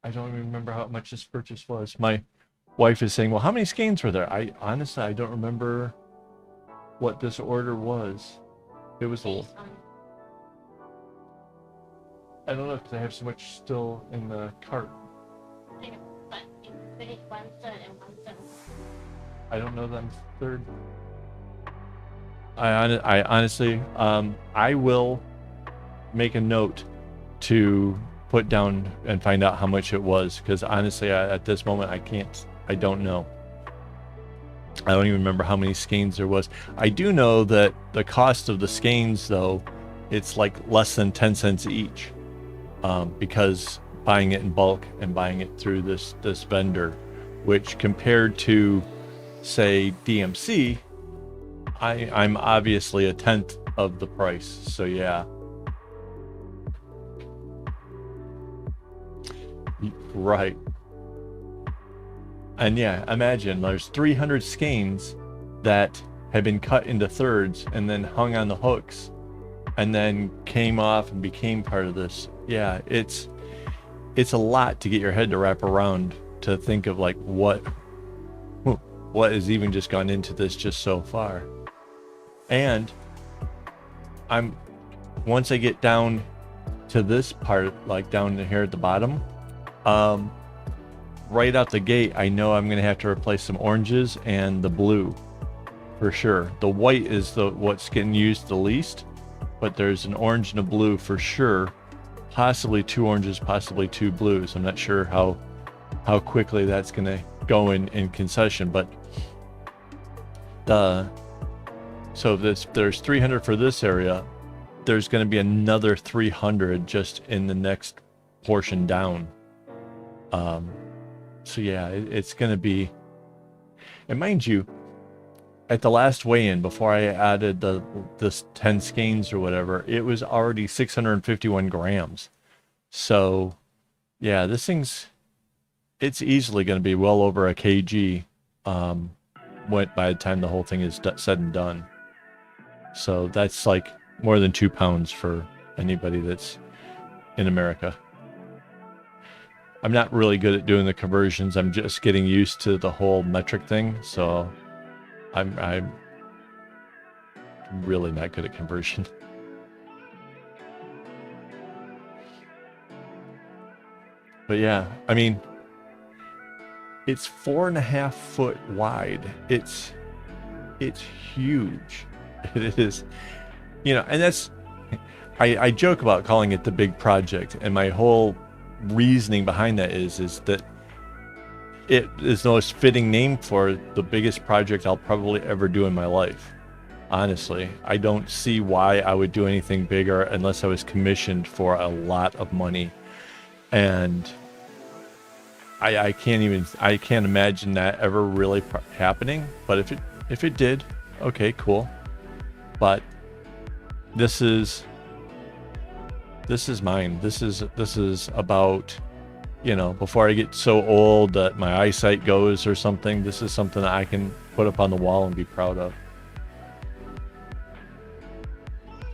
I don't even remember how much this purchase was. My wife is saying, well, how many skeins were there? I honestly don't remember what this order was. It was a little, I don't know because I have so much still in the cart. I know, but you finished 1/3 and 1/3. I don't know that I'm third. I honestly, I will make a note to put down and find out how much it was, because honestly, at this moment, I don't know. I don't even remember how many skeins there was. I do know that the cost of the skeins, though, it's like less than 10 cents each, because buying it in bulk and buying it through this vendor, which compared to, say, DMC, I'm obviously a tenth of the price. So yeah. Right. And yeah, imagine there's 300 skeins that had been cut into thirds and then hung on the hooks and then came off and became part of this. Yeah, it's a lot to get your head to wrap around, to think of like what has even just gone into this just so far. And once I get down to this part, like down here at the bottom, right out the gate, I know I'm going to have to replace some oranges and the blue for sure. The white is what's getting used the least, but there's an orange and a blue for sure, possibly 2 oranges, possibly 2 blues. I'm not sure how quickly that's going to go in concession, but so if there's 300 for this area, there's going to be another 300 just in the next portion down. So yeah, it's going to be, and mind you, at the last weigh-in, before I added this 10 skeins or whatever, it was already 651 grams. So yeah, this thing's, it's easily going to be well over a kg by the time the whole thing is said and done. So that's like more than 2 pounds for anybody that's in America. I'm not really good at doing the conversions. I'm just getting used to the whole metric thing. So I'm really not good at conversion. But yeah, I mean, it's 4.5 foot wide. It's huge. It is, you know, and that's, I joke about calling it the big project, and my whole reasoning behind that is that it is the most fitting name for the biggest project I'll probably ever do in my life. Honestly, I don't see why I would do anything bigger unless I was commissioned for a lot of money. And I can't imagine that ever really happening. But if it did, okay, cool. But this is mine. This is about, you know, before I get so old that my eyesight goes or something. This is something that I can put up on the wall and be proud of.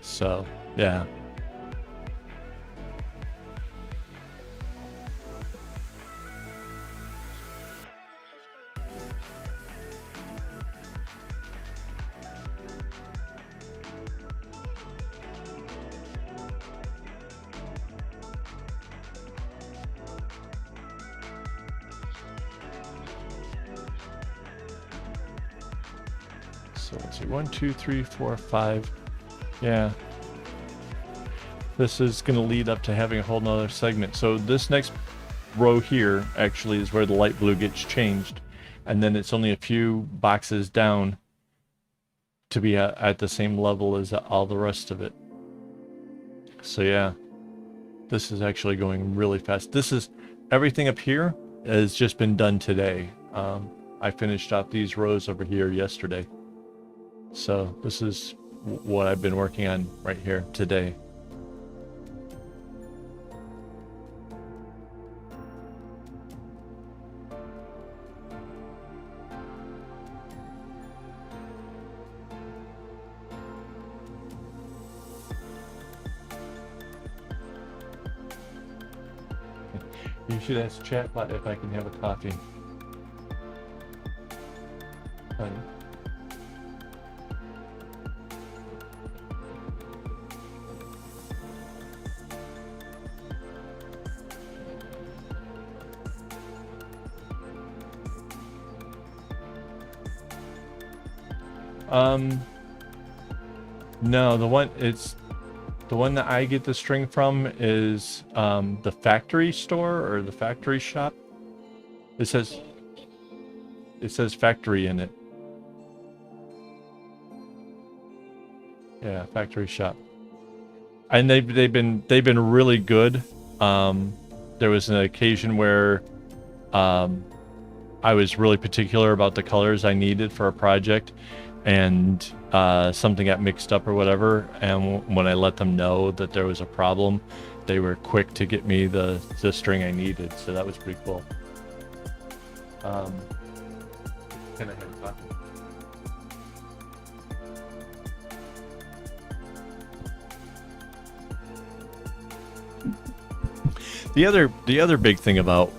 So, yeah. So let's see, 1, 2, 3, 4, 5. Yeah. This is going to lead up to having a whole nother segment. So this next row here actually is where the light blue gets changed. And then it's only a few boxes down to be at the same level as all the rest of it. So yeah, this is actually going really fast. This is everything up here has just been done today. I finished off these rows over here yesterday. So this is what I've been working on right here today. You should ask chatbot if I can have a coffee. Honey. No, the one that I get the string from is the factory store or the factory shop. It says factory in it. Yeah, factory shop. And they've been really good. There was an occasion where I was really particular about the colors I needed for a project, and something got mixed up or whatever, and when I let them know that there was a problem, they were quick to get me the string I needed, so that was pretty cool. Can I have a coffee? The other big thing about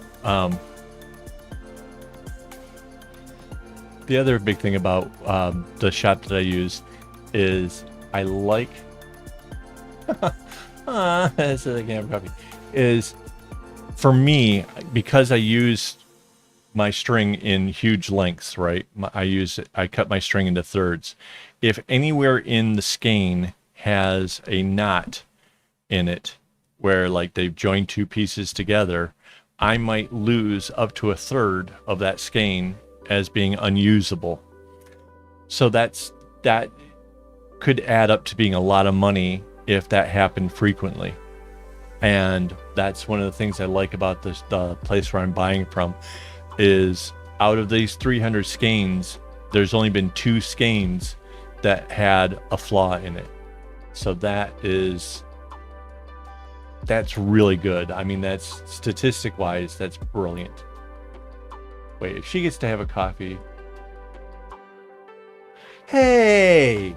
the shop that I use is I like so I can have coffee. Is for me, because I use my string in huge lengths, right? I cut my string into thirds. If anywhere in the skein has a knot in it, where like they've joined two pieces together, I might lose up to a third of that skein as being unusable. So that could add up to being a lot of money if that happened frequently. And that's one of the things I like about the place where I'm buying from, is out of these 300 skeins, there's only been 2 skeins that had a flaw in it. So that's really good. I mean, that's statistic wise, that's brilliant. Wait, if she gets to have a coffee. Hey!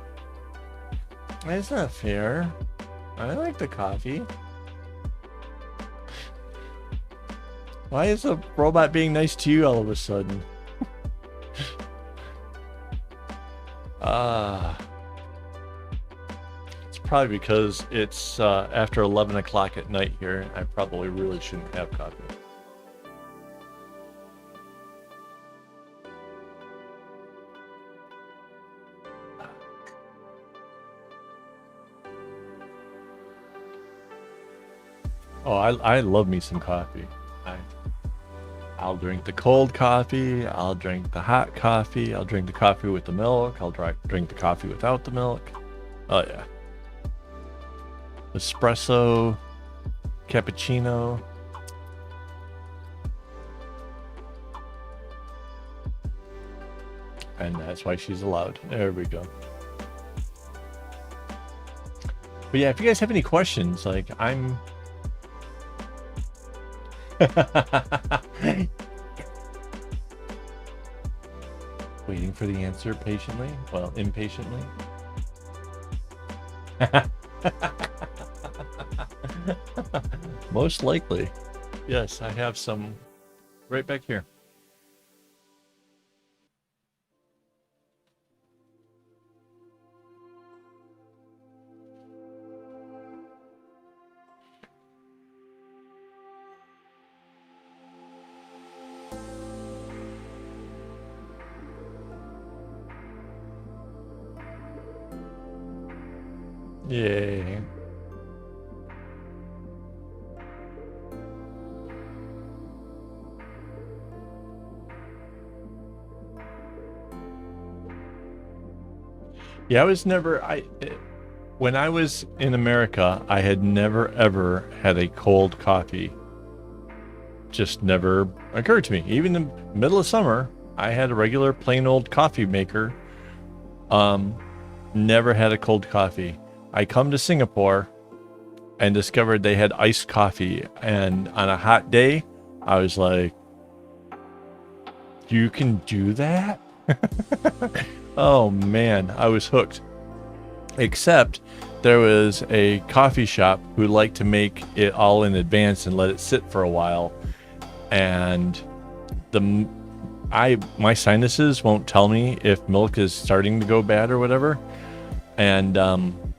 That's not fair. I like the coffee. Why is the robot being nice to you all of a sudden? It's probably because it's after 11 o'clock at night here. I probably really shouldn't have coffee. Oh, I love me some coffee. I'll drink the cold coffee. I'll drink the hot coffee. I'll drink the coffee with the milk. I'll drink the coffee without the milk. Oh, yeah. Espresso, cappuccino. And that's why she's allowed. There we go. But yeah, if you guys have any questions, like I'm... waiting for the answer patiently. Well, impatiently. Most likely. Yes, I have some right back here. Yay. Yeah, when I was in America, I had never ever had a cold coffee. Just never occurred to me. Even in the middle of summer, I had a regular plain old coffee maker. Never had a cold coffee. I come to Singapore and discovered they had iced coffee, and on a hot day, I was like, you can do that? Oh man, I was hooked. Except there was a coffee shop who liked to make it all in advance and let it sit for a while, and my sinuses won't tell me if milk is starting to go bad or whatever. And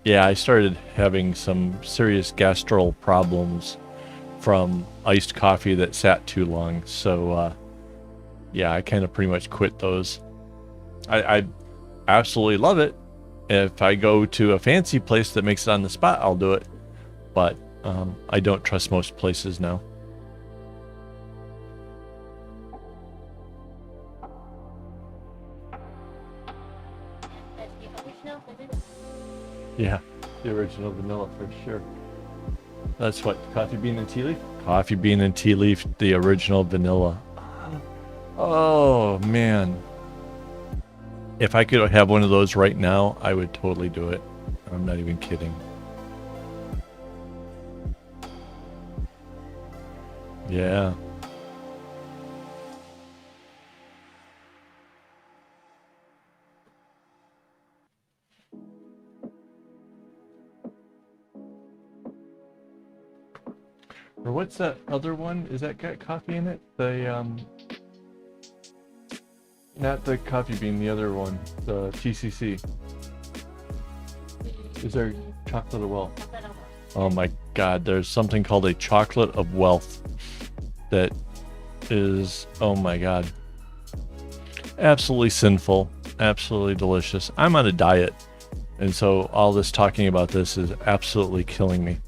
yeah, I started having some serious gastro problems from iced coffee that sat too long. So yeah, I kind of pretty much quit those. I absolutely love it. If I go to a fancy place that makes it on the spot, I'll do it. But I don't trust most places now. That's the original, isn't it? Yeah, the original vanilla for sure. That's what, coffee bean and tea leaf? Coffee bean and tea leaf, the original vanilla. Oh man. If I could have one of those right now, I would totally do it. I'm not even kidding. Yeah. Or what's that other one? Is that got coffee in it? The not the coffee bean, the other one, the TCC. Is there chocolate of wealth? Oh my God, there's something called a chocolate of wealth that is, oh my God, absolutely sinful, absolutely delicious. I'm on a diet, and so all this talking about this is absolutely killing me.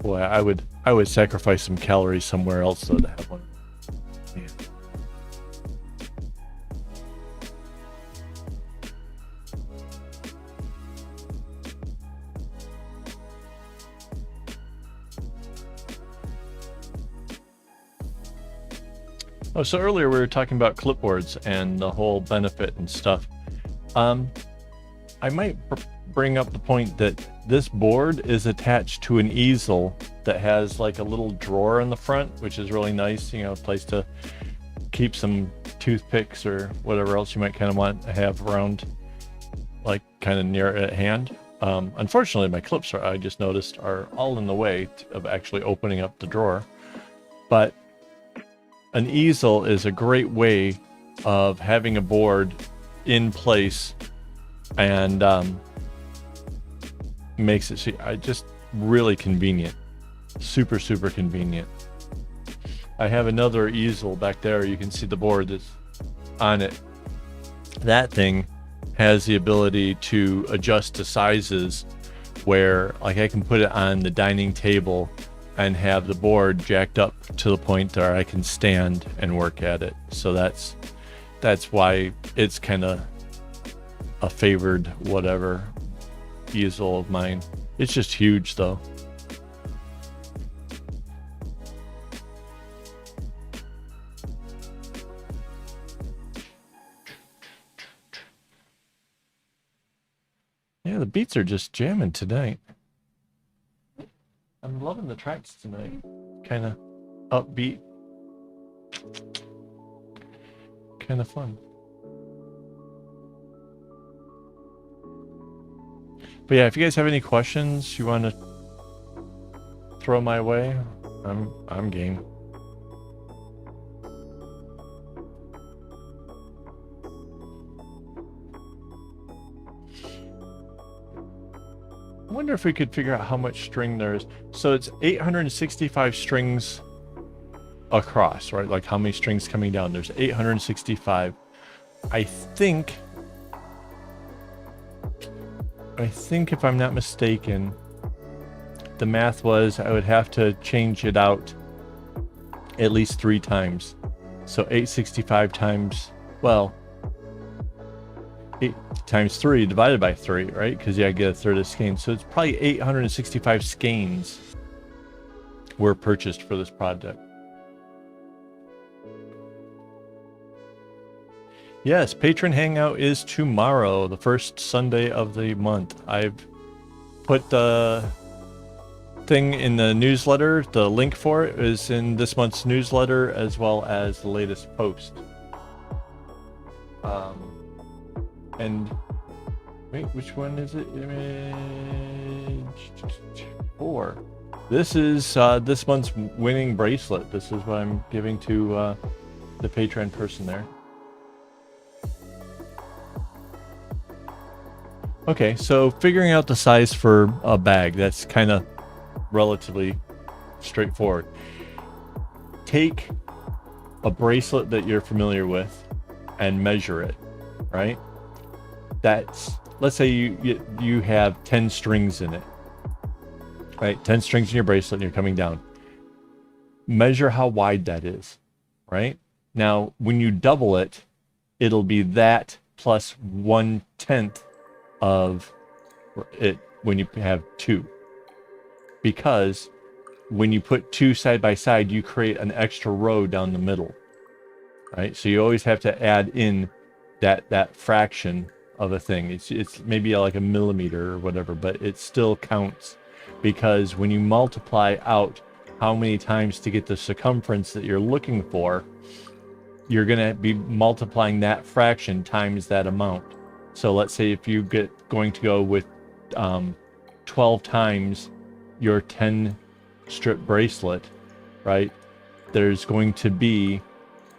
Boy, I would sacrifice some calories somewhere else though to have one. Yeah. Oh, so earlier we were talking about clipboards and the whole benefit and stuff. I might bring up the point that this board is attached to an easel that has like a little drawer in the front, which is really nice, you know, a place to keep some toothpicks or whatever else you might kind of want to have around, like kind of near at hand. Unfortunately, my clips I just noticed are all in the way of actually opening up the drawer. But an easel is a great way of having a board in place, and makes it just really convenient. Super convenient. I have another easel back there. You can see the board that's on it. That thing has the ability to adjust to sizes where like I can put it on the dining table and have the board jacked up to the point where I can stand and work at it. So that's why it's kind of a favored whatever easel of mine. It's just huge though. Yeah, the beats are just jamming tonight. I'm loving the tracks tonight. Kind of upbeat. Kind of fun. But yeah, if you guys have any questions you want to throw my way, I'm game. I wonder if we could figure out how much string there is. So it's 865 strings across, right? Like how many strings coming down? There's 865. I think if I'm not mistaken, the math was I would have to change it out at least 3 times. So 865 times, well, 8 times 3 divided by 3, right? Because I get a third of skeins. So it's probably 865 skeins were purchased for this project. Yes, Patron Hangout is tomorrow, the first Sunday of the month. I've put the thing in the newsletter. The link for it is in this month's newsletter as well as the latest post. And wait, which one is it? Image 4. This is this month's winning bracelet. This is what I'm giving to the Patreon person there. Okay, so figuring out the size for a bag, that's kind of relatively straightforward. Take a bracelet that you're familiar with and measure it, right? That's, let's say you have 10 strings in it, right? 10 strings in your bracelet and you're coming down. Measure how wide that is, right? Now, when you double it, it'll be that plus 1/10 of it when you have 2. Because when you put 2 side by side, you create an extra row down the middle, right? So you always have to add in that fraction of a thing. It's maybe like a millimeter or whatever, but it still counts, because when you multiply out how many times to get the circumference that you're looking for, you're going to be multiplying that fraction times that amount. So let's say if you going to go with 12 times your 10 strip bracelet, right? There's going to be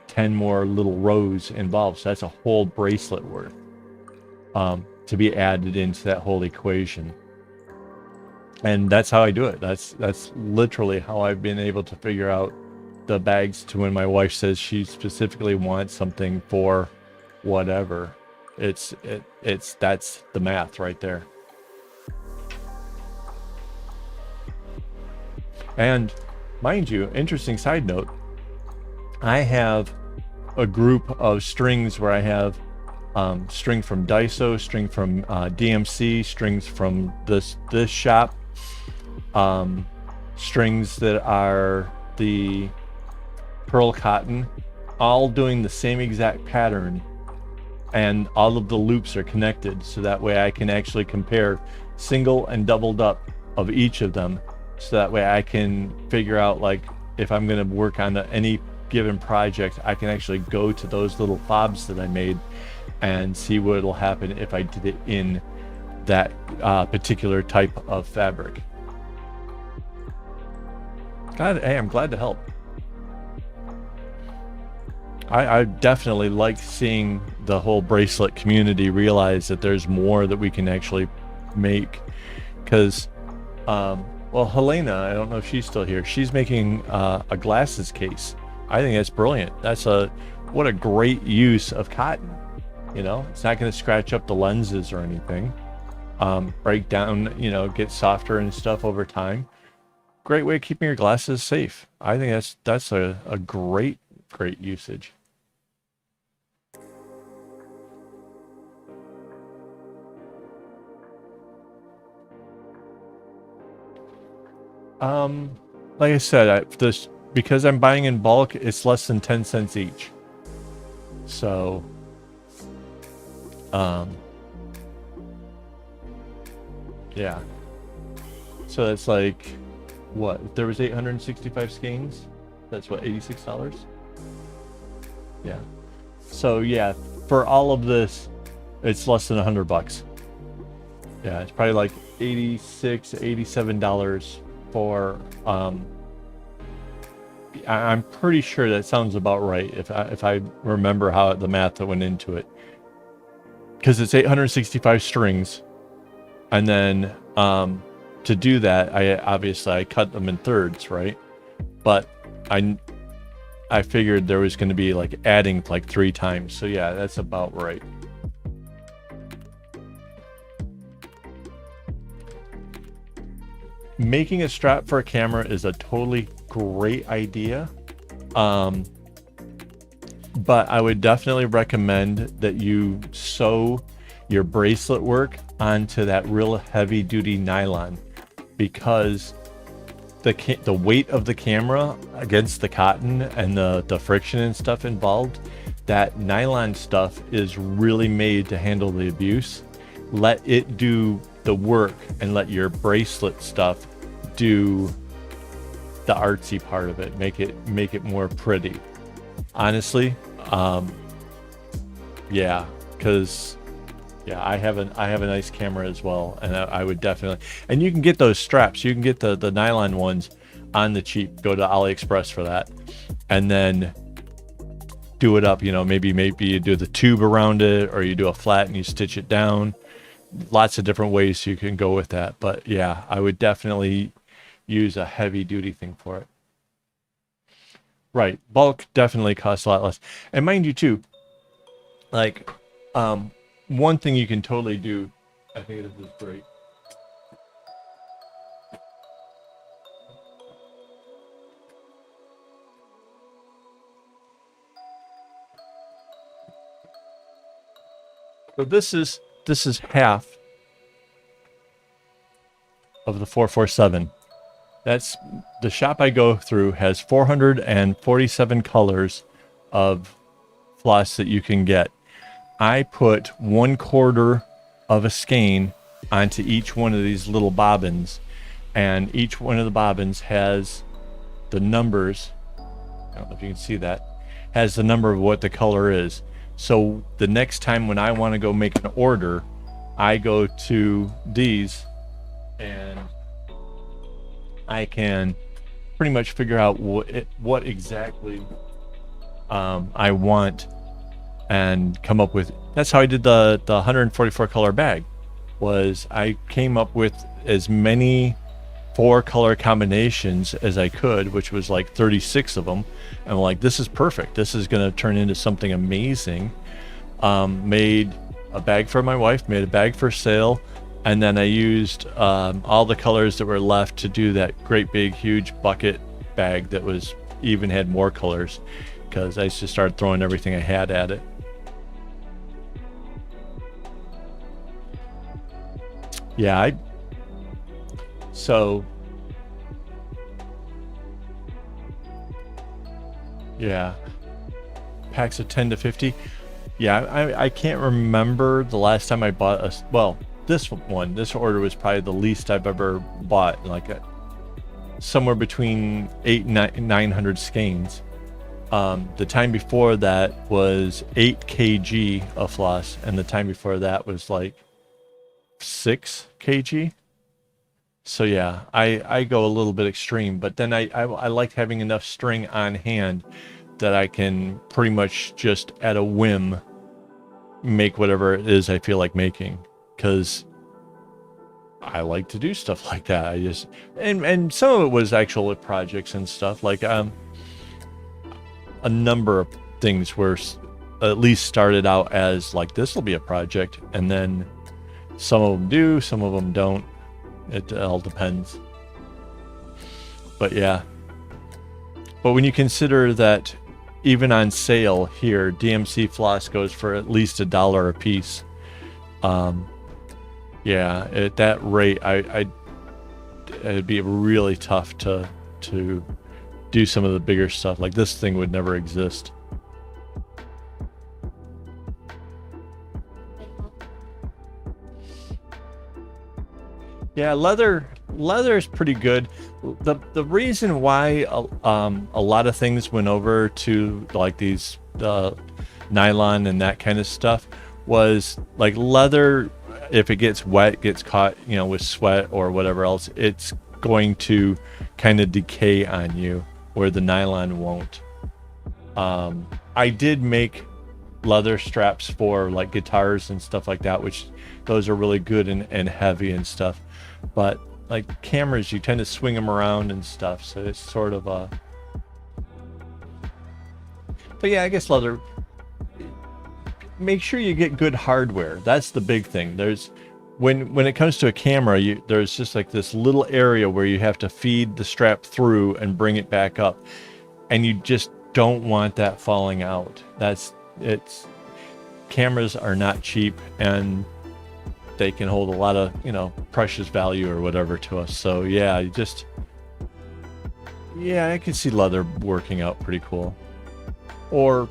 10 more little rows involved. So that's a whole bracelet worth to be added into that whole equation. And that's how I do it. That's literally how I've been able to figure out the bags to when my wife says she specifically wants something for whatever. That's the math right there. And mind you, interesting side note, I have a group of strings where I have string from Daiso, string from DMC, strings from this shop, strings that are the pearl cotton, all doing the same exact pattern, and all of the loops are connected, so that way I can actually compare single and doubled up of each of them, so that way I can figure out, like, if I'm going to work on any given project, I can actually go to those little fobs that I made and see what will happen if I did it in that particular type of fabric. God, hey, I'm glad to help. I definitely like seeing the whole bracelet community realize that there's more that we can actually make, because well, Helena, I don't know if she's still here, she's making a glasses case. I think that's brilliant. What a great use of cotton. You know, it's not going to scratch up the lenses or anything. break down, you know, get softer and stuff over time. Great way of keeping your glasses safe. I think that's a great usage. Like I said, because I'm buying in bulk, it's less than 10 cents each. So, yeah. So that's like, what? If there was 865 skeins, that's what, $86? Yeah. So yeah, for all of this, it's less than $100. Yeah, it's probably like $86, $87 for I'm pretty sure that sounds about right if I remember how the math that went into it, because it's 865 strings, and then to do that I cut them in thirds, right? But I figured there was going to be like adding like 3 times, so yeah, that's about right. Making a strap for a camera is a totally great idea, but I would definitely recommend that you sew your bracelet work onto that real heavy duty nylon, because the weight of the camera against the cotton and the friction and stuff involved, that nylon stuff is really made to handle the abuse. Let it do the work and let your bracelet stuff do the artsy part of it. Make it more pretty. Honestly, yeah, because yeah, I have a nice camera as well, and I would definitely. And you can get those straps. You can get the nylon ones on the cheap. Go to AliExpress for that, and then do it up. You know, maybe you do the tube around it, or you do a flat and you stitch it down. Lots of different ways you can go with that. But yeah, I would definitely use a heavy duty thing for it. Right, bulk definitely costs a lot less. And mind you too, like one thing you can totally do, I think this is great. So this is half of the 447. That's the shop I go through has 447 colors of floss that you can get. I put 1/4 of a skein onto each one of these little bobbins, and each one of the bobbins has the numbers. I don't know if you can see that. Has the number of what the color is. So the next time when I want to go make an order, I go to these and I can pretty much figure out what exactly I want and come up with. That's how I did the 144 color bag. Was I came up with as many 4 color combinations as I could, which was like 36 of them. And I'm like, this is perfect. This is going to turn into something amazing. Made a bag for my wife, made a bag for sale. And then I used all the colors that were left to do that great big huge bucket bag that was even had more colors, because I just started throwing everything I had at it. Yeah, yeah, packs of 10 to 50. Yeah, I can't remember the last time I bought this order was probably the least I've ever bought, like somewhere between 800 and 900 skeins. The time before that was 8 kg of floss, and the time before that was like 6 kg. So yeah, I go a little bit extreme, but then I like having enough string on hand that I can pretty much just at a whim make whatever it is I feel like making, because I like to do stuff like that. I just and some of it was actual projects and stuff, like a number of things were at least started out as like, this will be a project, and then Some of them do, some of them don't. It all depends. But yeah. But when you consider that even on sale here, DMC floss goes for at least $1 a piece. Yeah, at that rate, it'd be really tough to do some of the bigger stuff. Like this thing would never exist. Yeah, leather is pretty good. The reason why a lot of things went over to like these nylon and that kind of stuff was like leather, if it gets wet, gets caught, you know, with sweat or whatever else, it's going to kind of decay on you, where the nylon won't. I did make leather straps for like guitars and stuff like that, which those are really good and heavy and stuff. But like cameras, you tend to swing them around and stuff, so it's sort of a... But yeah, I guess leather... Make sure you get good hardware. That's the big thing. There's... When it comes to a camera, there's just like this little area where you have to feed the strap through and bring it back up. And you just don't want that falling out. Cameras are not cheap, and they can hold a lot of, you know, precious value or whatever to us. So yeah, I can see leather working out pretty cool. Or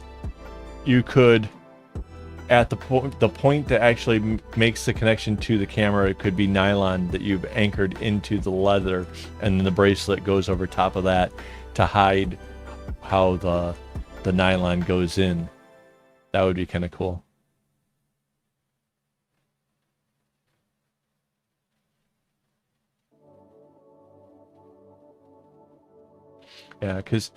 you could, at the point that actually makes the connection to the camera, it could be nylon that you've anchored into the leather, and then the bracelet goes over top of that to hide how the nylon goes in. That would be kind of cool. Yeah, because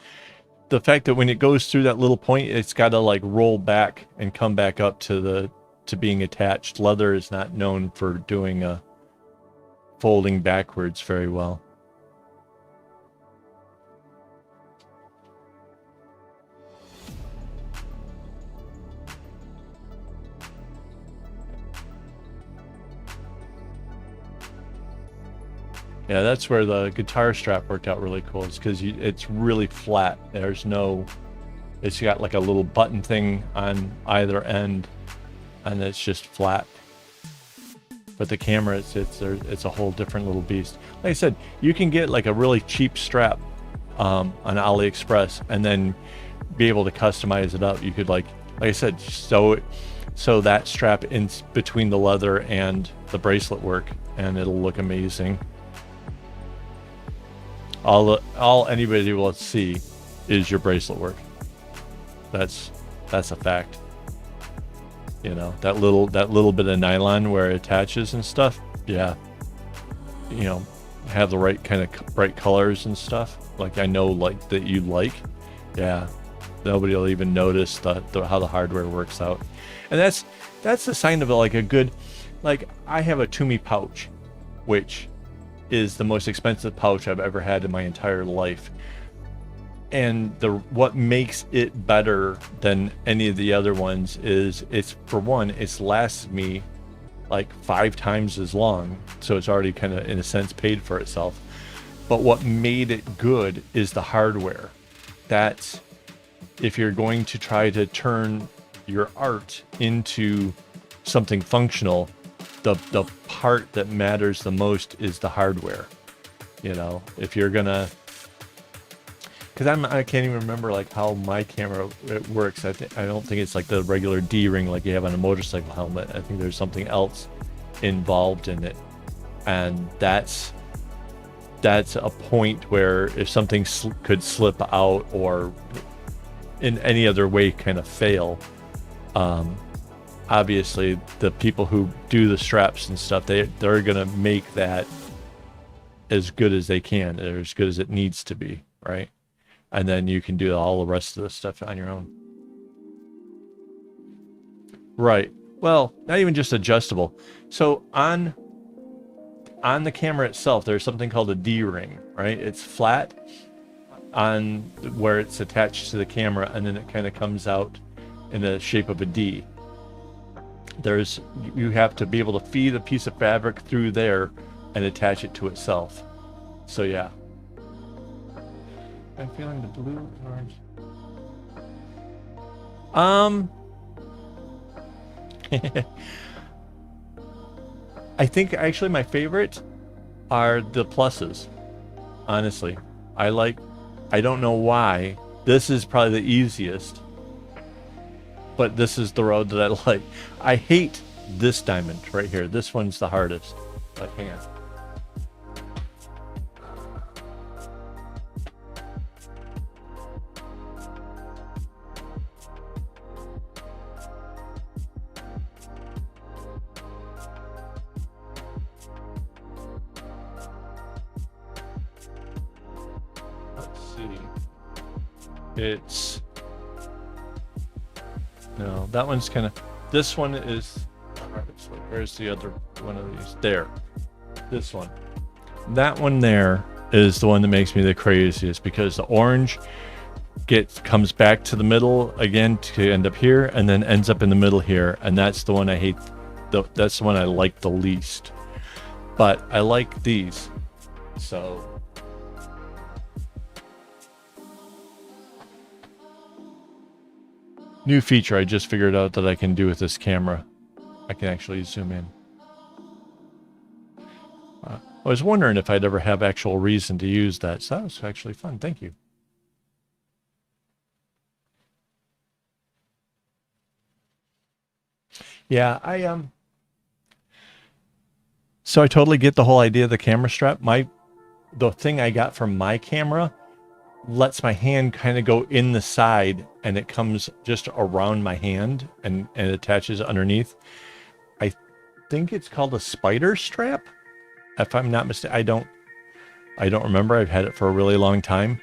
the fact that when it goes through that little point, it's got to like roll back and come back up to being attached. Leather is not known for doing folding backwards very well. Yeah, that's where the guitar strap worked out really cool. It's because it's really flat. It's got like a little button thing on either end, and it's just flat. But the camera, it's a whole different little beast. Like I said, you can get like a really cheap strap on AliExpress, and then be able to customize it up. You could like I said, sew that strap in between the leather and the bracelet work, and it'll look amazing. All anybody will see is your bracelet work. That's a fact. You know, that little bit of nylon where it attaches and stuff. Yeah. You know, have the right kind of bright colors and stuff. Like I know like that you like. Yeah. Nobody will even notice how the hardware works out. And that's the sign of like a good, like I have a Toomey pouch, which is the most expensive pouch I've ever had in my entire life. And what makes it better than any of the other ones is it's lasted me like 5 times as long. So it's already kind of in a sense paid for itself. But what made it good is the hardware. That's, if you're going to try to turn your art into something functional, the part that matters the most is the hardware. You know, if you're gonna, because I can't even remember like how my camera works. I don't think it's like the regular D-ring like you have on a motorcycle helmet. I think there's something else involved in it, and that's a point where if something could slip out or in any other way kind of fail, obviously the people who do the straps and stuff, they're gonna make that as good as they can, or as good as it needs to be, right? And then you can do all the rest of the stuff on your own. Right. Well, not even just adjustable. So on the camera itself, there's something called a D-ring, right? It's flat on where it's attached to the camera, and then it kind of comes out in the shape of a D. there's, you have to be able to feed a piece of fabric through there and attach it to itself. So yeah. I'm feeling the blue and orange. I think actually my favorite are the pluses. Honestly, I don't know why. This is probably the easiest, but this is the road that I like. I hate this diamond right here. This one's the hardest. But hang on. Let's see. It's no, that one's kind of. This one is. Where's the other one of these? There. This one. That one there is the one that makes me the craziest because the orange comes back to the middle again to end up here and then ends up in the middle here, and that's the one I hate. That's the one I like the least. But I like these. So new feature I just figured out that I can do with this camera. I can actually zoom in. I was wondering if I'd ever have actual reason to use that. So that was actually fun. Thank you. Yeah, so I totally get the whole idea of the camera strap. The thing I got from my camera lets my hand kind of go in the side and it comes just around my hand and attaches underneath. I think it's called a spider strap. If I'm not mistaken, I don't remember. I've had it for a really long time,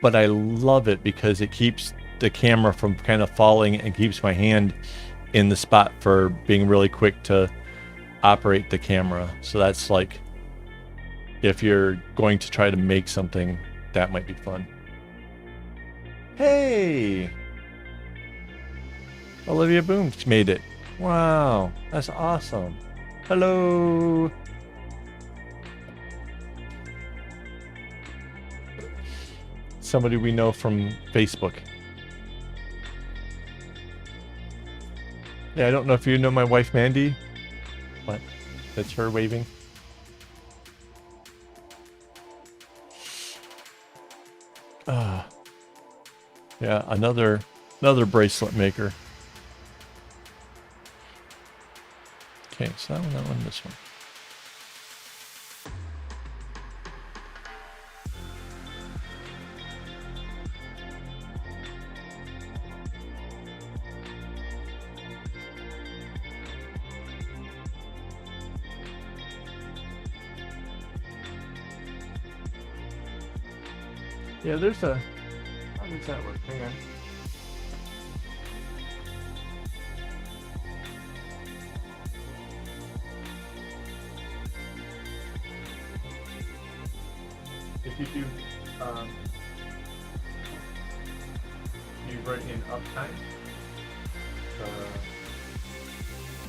but I love it because it keeps the camera from kind of falling and keeps my hand in the spot for being really quick to operate the camera. So that's like, if you're going to try to make something, that might be fun. Hey! Olivia Boom made it. Wow, that's awesome. Hello! Somebody we know from Facebook. Yeah, I don't know if you know my wife Mandy, but that's her waving. Yeah, another bracelet maker. Okay, so that one, this one. Yeah, there's a. How does that work? Hang on. If you do, you write in uptime,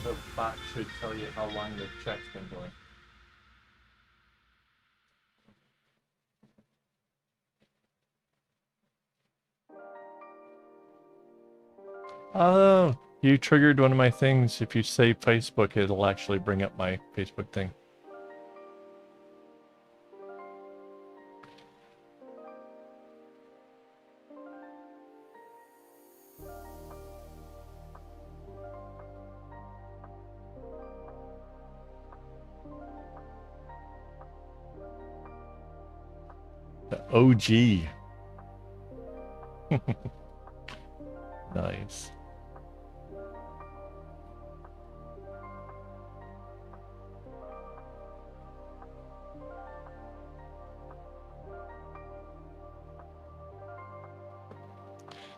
the bot should tell you how long the check's been going. Oh, you triggered one of my things. If you say Facebook, it'll actually bring up my Facebook thing. The OG. Nice.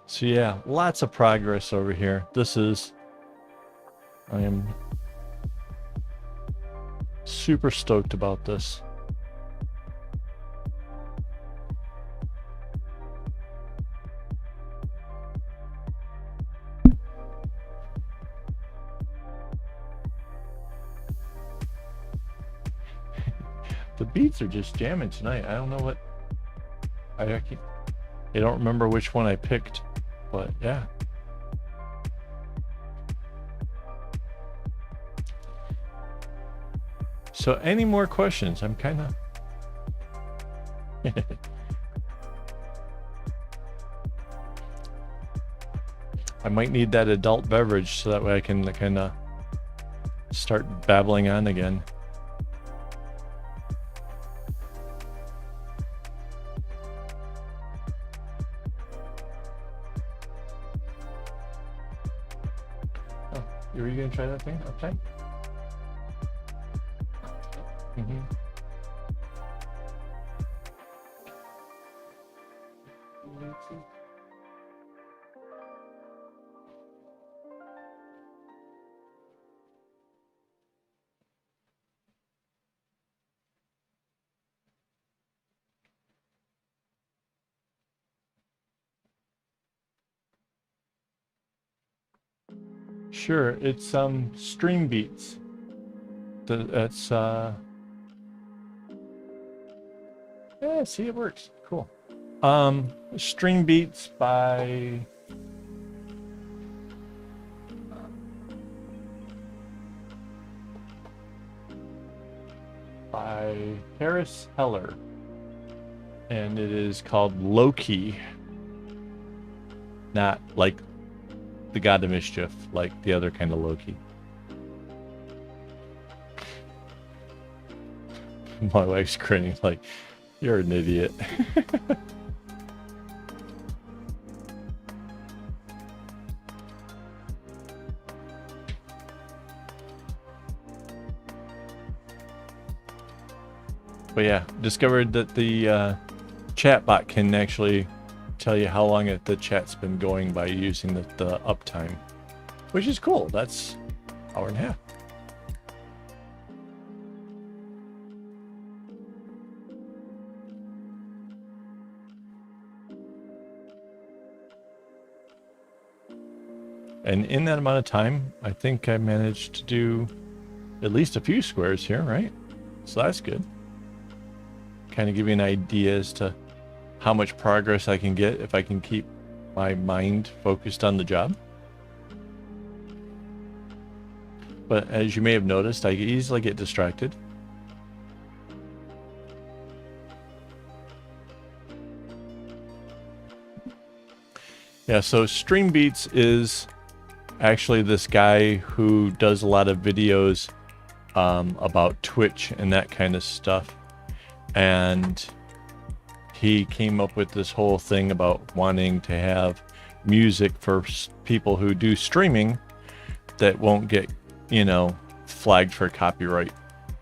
So yeah, lots of progress over here. I am super stoked about this. beats are just jamming tonight. I don't know what I don't remember which one I picked, but yeah. So any more questions? I'm kind of I might need that adult beverage so that way I can kind of start babbling on again. Oh, were you gonna try that thing? Okay. Mm-hmm. Sure, it's Stream Beats. That's yeah, see, it works. Cool. Stream Beats by Harris Heller, and it is called Loki. Not like the god of mischief, like the other kind of Loki. My wife's grinning like, you're an idiot. But yeah, discovered that the chat bot can actually tell you how long the chat's been going by using the uptime, which is cool. That's an hour and a half. And in that amount of time, I think I managed to do at least a few squares here, right? So that's good. Kind of give you an idea as to how much progress I can get if I can keep my mind focused on the job. But as you may have noticed, I easily get distracted. Yeah, so Stream Beats is actually this guy who does a lot of videos about Twitch and that kind of stuff. And he came up with this whole thing about wanting to have music for people who do streaming that won't get, you know, flagged for copyright,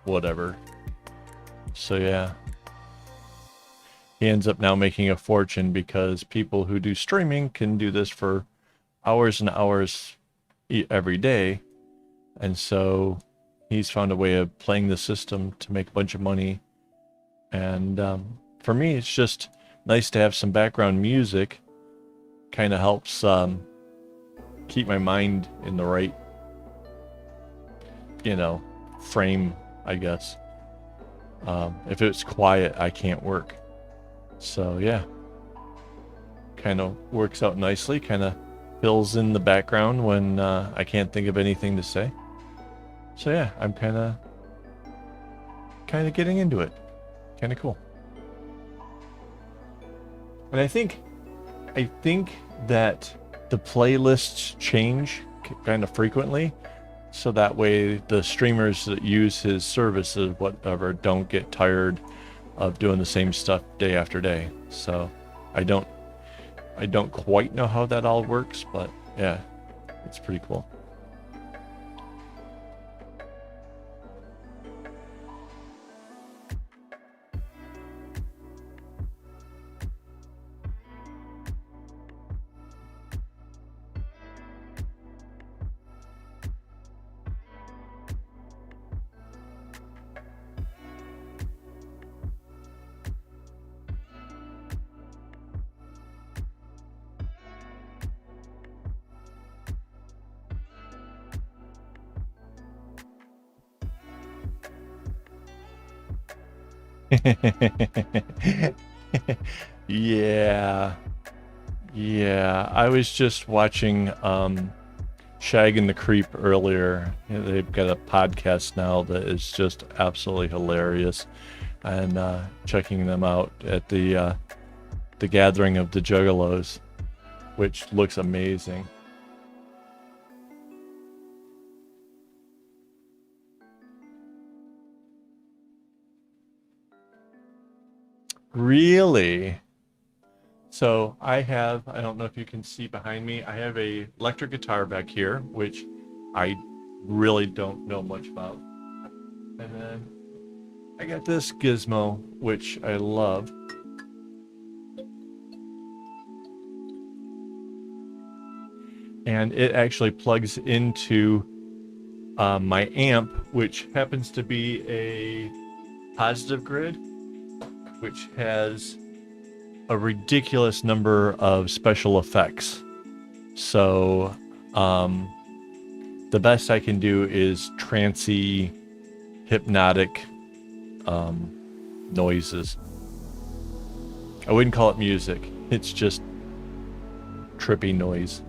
whatever. So yeah. He ends up now making a fortune because people who do streaming can do this for hours and hours every day. And so he's found a way of playing the system to make a bunch of money. And for me, it's just nice to have some background music. Kind of helps keep my mind in the right, you know, frame, I guess. If it's quiet, I can't work. So yeah, kind of works out nicely. Kind of fills in the background when I can't think of anything to say. So yeah, I'm kind of getting into it. Kind of cool. And I think that the playlists change kind of frequently, so that way the streamers that use his services, whatever, don't get tired of doing the same stuff day after day. So I don't quite know how that all works, but yeah, it's pretty cool. Yeah. Yeah. I was just watching Shag and the Creep earlier. They've got a podcast now that is just absolutely hilarious, and checking them out at the gathering of the Juggalos, which looks amazing. Really? So I don't know if you can see behind me, I have a electric guitar back here, which I really don't know much about. And then I got this gizmo, which I love. And it actually plugs into my amp, which happens to be a positive grid, which has a ridiculous number of special effects. So the best I can do is trancy, hypnotic noises. I wouldn't call it music. It's just trippy noise.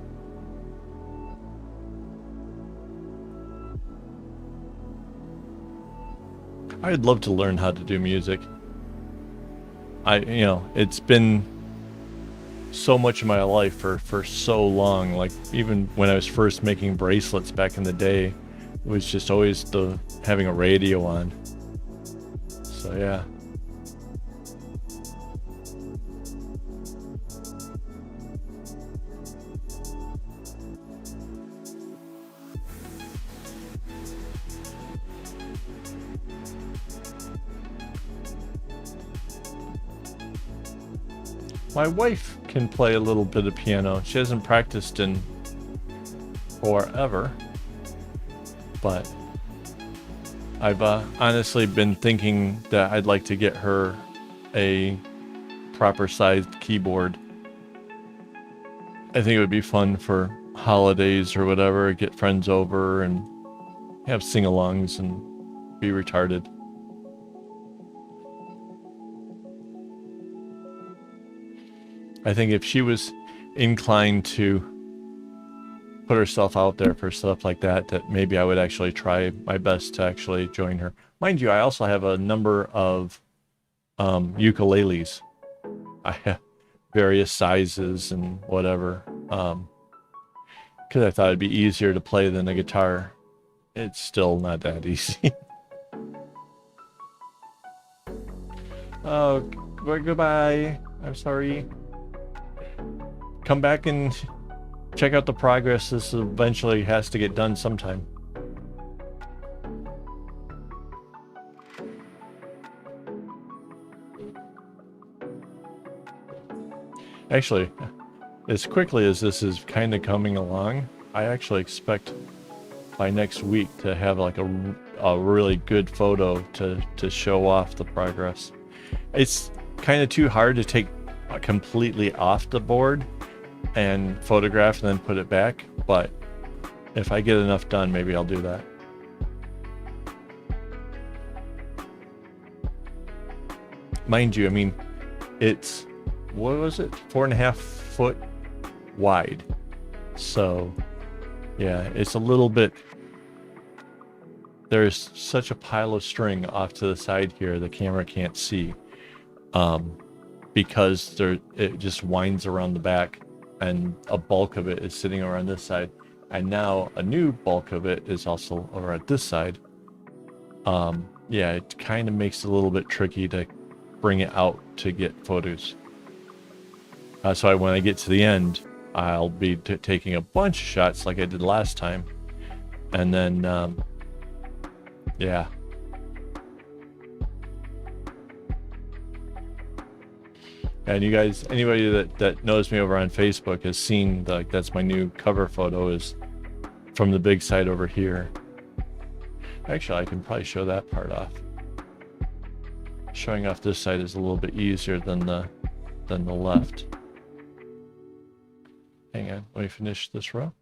I'd love to learn how to do music. It's been so much of my life for so long. Like, even when I was first making bracelets back in the day, it was just always having a radio on. So yeah. My wife can play a little bit of piano. She hasn't practiced in forever, but I've honestly been thinking that I'd like to get her a proper sized keyboard. I think it would be fun for holidays or whatever, get friends over and have sing-alongs and be retarded. I think if she was inclined to put herself out there for stuff like that, that maybe I would actually try my best to actually join her. Mind you, I also have a number of ukuleles. I have various sizes and whatever, because I thought it'd be easier to play than a guitar. It's still not that easy. Oh, goodbye. I'm sorry. Come back and check out the progress. This eventually has to get done sometime. Actually, as quickly as this is kind of coming along, I actually expect by next week to have like a really good photo to show off the progress. It's kind of too hard to take completely off the board and photograph and then put it back, but if I get enough done, maybe I'll do that. Mind you, I mean, it's, what was it, 4.5 foot wide, so yeah, it's a little bit, there's such a pile of string off to the side here the camera can't see, because it just winds around the back, and a bulk of it is sitting around this side, and now a new bulk of it is also over at this side. Yeah, it kind of makes it a little bit tricky to bring it out to get photos. So when I get to the end, I'll be taking a bunch of shots like I did last time, and then yeah. And you guys, anybody that knows me over on Facebook has seen, like, that's my new cover photo, is from the big side over here. Actually, I can probably show that part off. Showing off this side is a little bit easier than the left. Hang on, let me finish this row.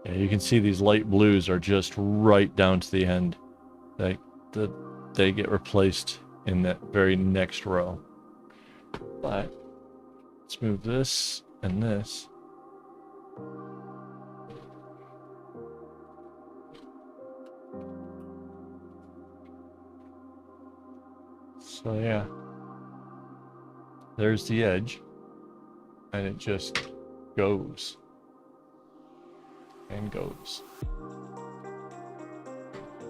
Yeah, you can see these light blues are just right down to the end. Like they get replaced in that very next row. But let's move this and this. So yeah, there's the edge, and it just goes and goes.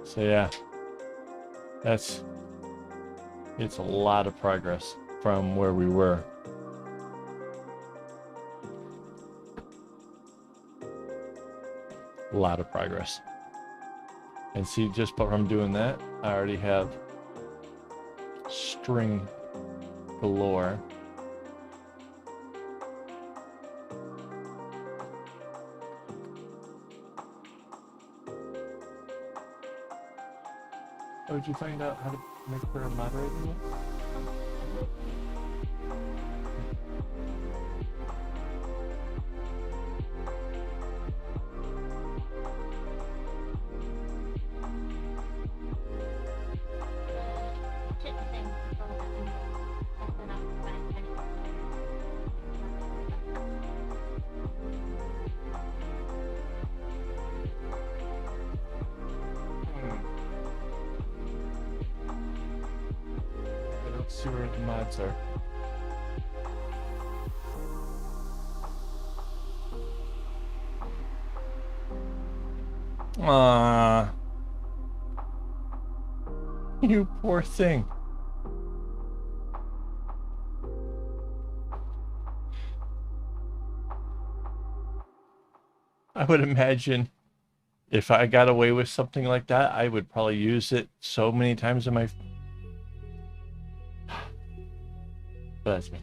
So yeah, it's a lot of progress from where we were. A lot of progress. And see, just from doing that, I already have string galore. Oh, did you find out how to make her a moderator yet? Tip thing from that up by I don't see where the mods are. Ah, you poor thing. I would imagine if I got away with something like that, I would probably use it so many times in my... But that's me.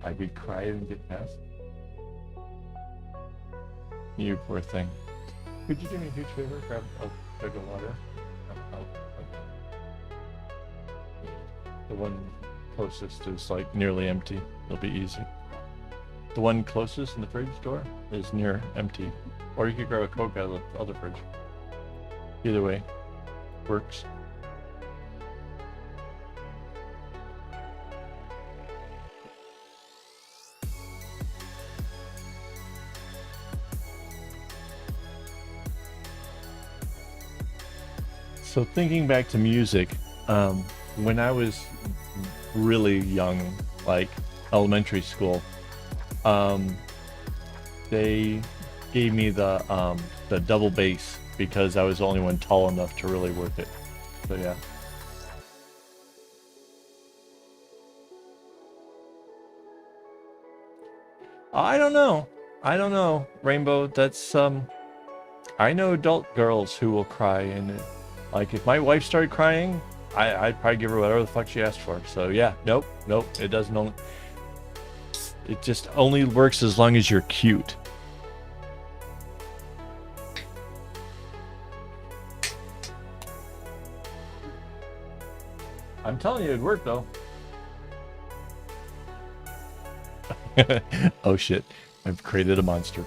I could cry and get past. You poor thing. Could you do me a huge favor? Grab a jug of water. The one closest is like nearly empty. It'll be easy. The one closest in the fridge door is near empty. Or you could grab a Coke out of the other fridge. Either way, works. So thinking back to music, when I was really young, like elementary school, they gave me the double bass because I was the only one tall enough to really work it. So yeah. I don't know, Rainbow. That's I know adult girls who will cry, and like if my wife started crying, I'd probably give her whatever the fuck she asked for. So yeah, nope. It doesn't only. It just only works as long as you're cute. I'm telling you, it'd work though. Oh shit! I've created a monster.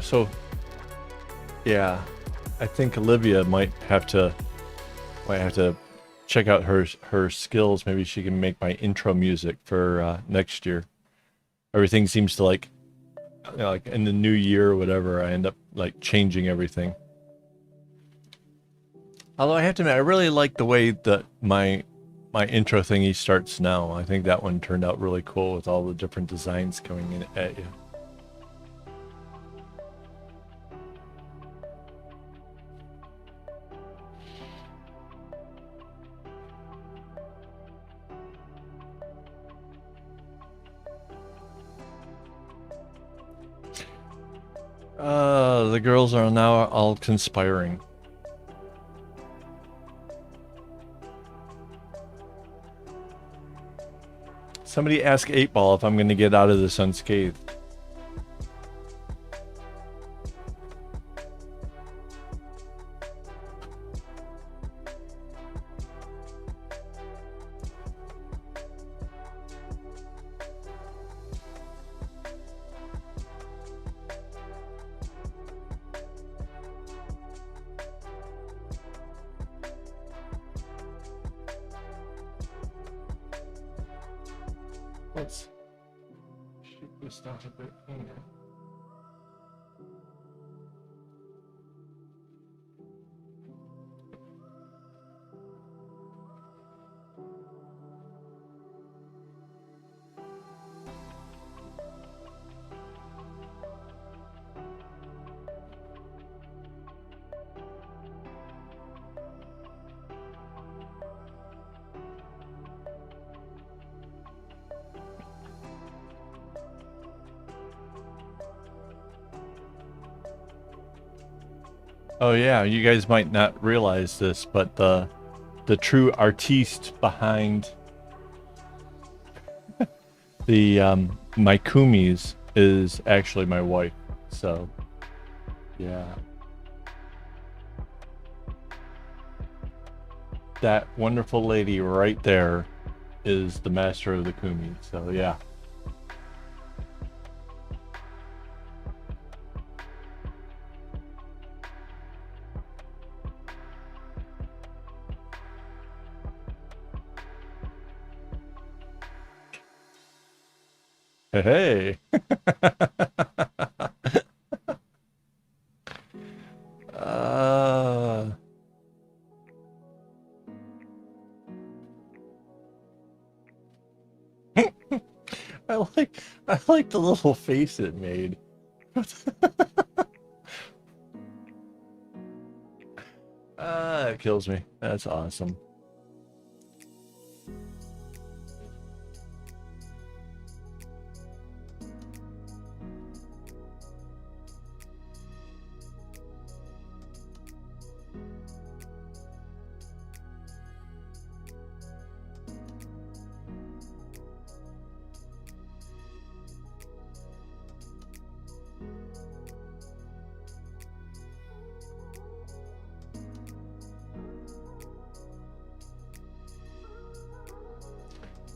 So yeah, I think Olivia might have to check out her skills. Maybe she can make my intro music for next year. Everything seems to like in the new year or whatever, I end up like changing everything. Although I have to admit, I really like the way that my intro thingy starts now. I think that one turned out really cool with all the different designs coming in at you. The girls are now all conspiring. Somebody ask 8-Ball if I'm going to get out of this unscathed. Let's shoot this stuff a bit cleaner. Oh yeah, you guys might not realize this, but the true artiste behind the my kumis is actually my wife. So yeah, that wonderful lady right there is the master of the kumi. So yeah. Hey. uh, I like the little face it made. It kills me. That's awesome.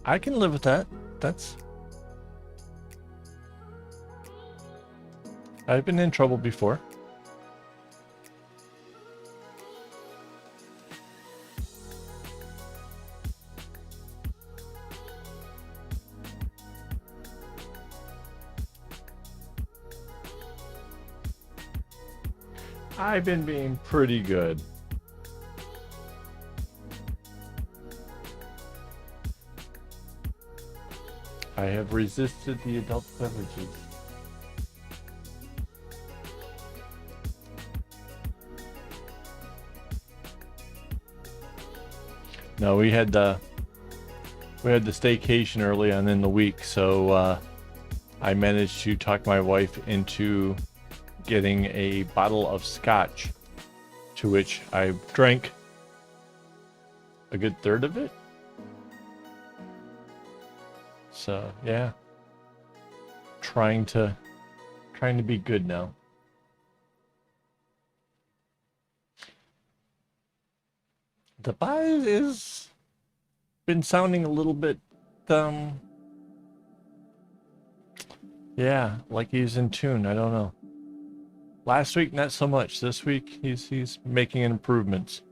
I can live with that. I've been in trouble before. I've been being pretty good. I have resisted the adult beverages. No, we had the staycation early on in the week, so I managed to talk my wife into getting a bottle of scotch, to which I drank a good third of it. So yeah, trying to be good now. The buzz is been sounding a little bit yeah, like he's in tune. I don't know. Last week not so much. This week he's making improvements.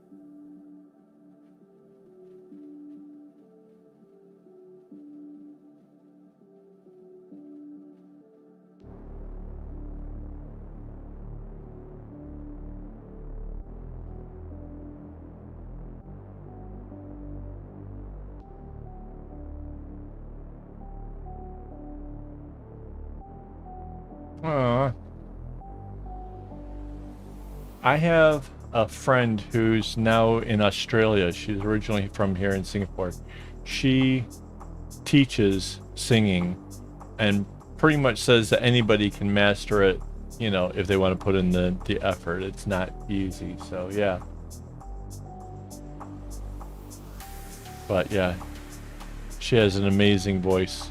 I have a friend who's now in Australia. She's originally from here in Singapore. She teaches singing and pretty much says that anybody can master it, you know, if they want to put in the effort. It's not easy. So yeah. But yeah, She has an amazing voice.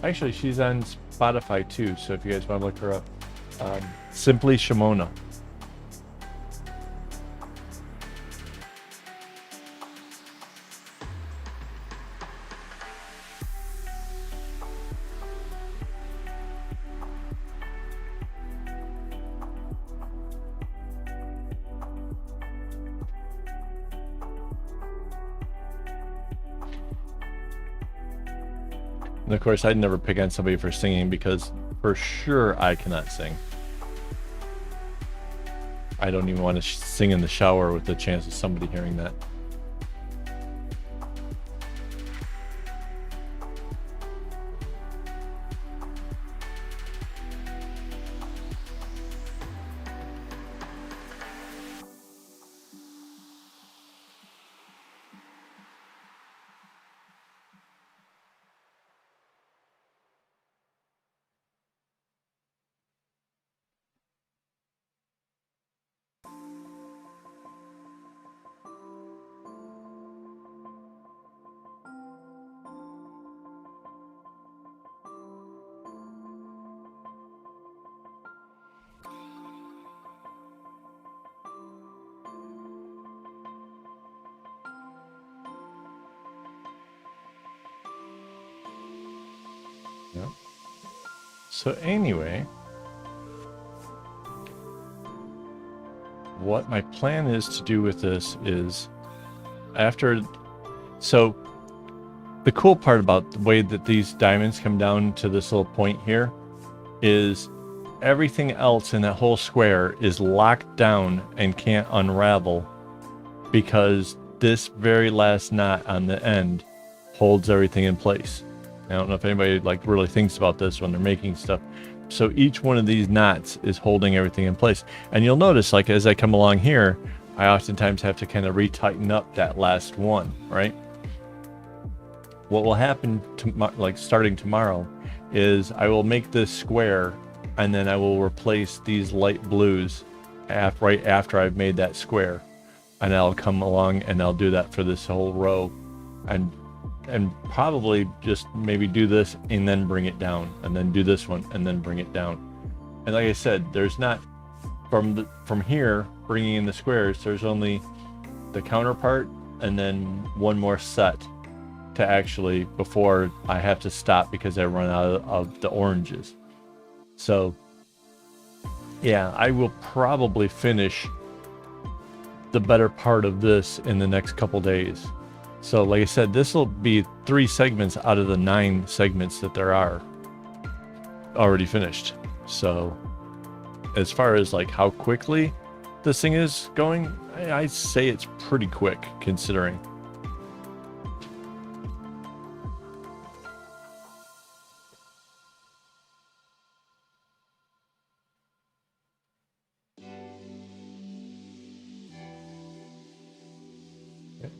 Actually, she's on Spotify too, so if you guys want to look her up, Simply Shimona. And of course, I'd never pick on somebody for singing because for sure I cannot sing. I don't even want to sing in the shower with the chance of somebody hearing that. Yep. So anyway, what my plan is to do with this is so the cool part about the way that these diamonds come down to this little point here is everything else in that whole square is locked down and can't unravel because this very last knot on the end holds everything in place. I don't know if anybody like really thinks about this when they're making stuff. So each one of these knots is holding everything in place. And you'll notice, like, as I come along here, I oftentimes have to kind of retighten up that last one, right? What will happen to, starting tomorrow is I will make this square and then I will replace these light blues right after I've made that square. And I'll come along and I'll do that for this whole row and probably just maybe do this and then bring it down and then do this one and then bring it down. And like I said, there's not from here bringing in the squares, there's only the counterpart and then one more set to actually before I have to stop because I run out of the oranges. So yeah, I will probably finish the better part of this in the next couple days. So like I said, this will be 3 segments out of the 9 segments that there are already finished. So as far as like how quickly this thing is going, I'd say it's pretty quick considering.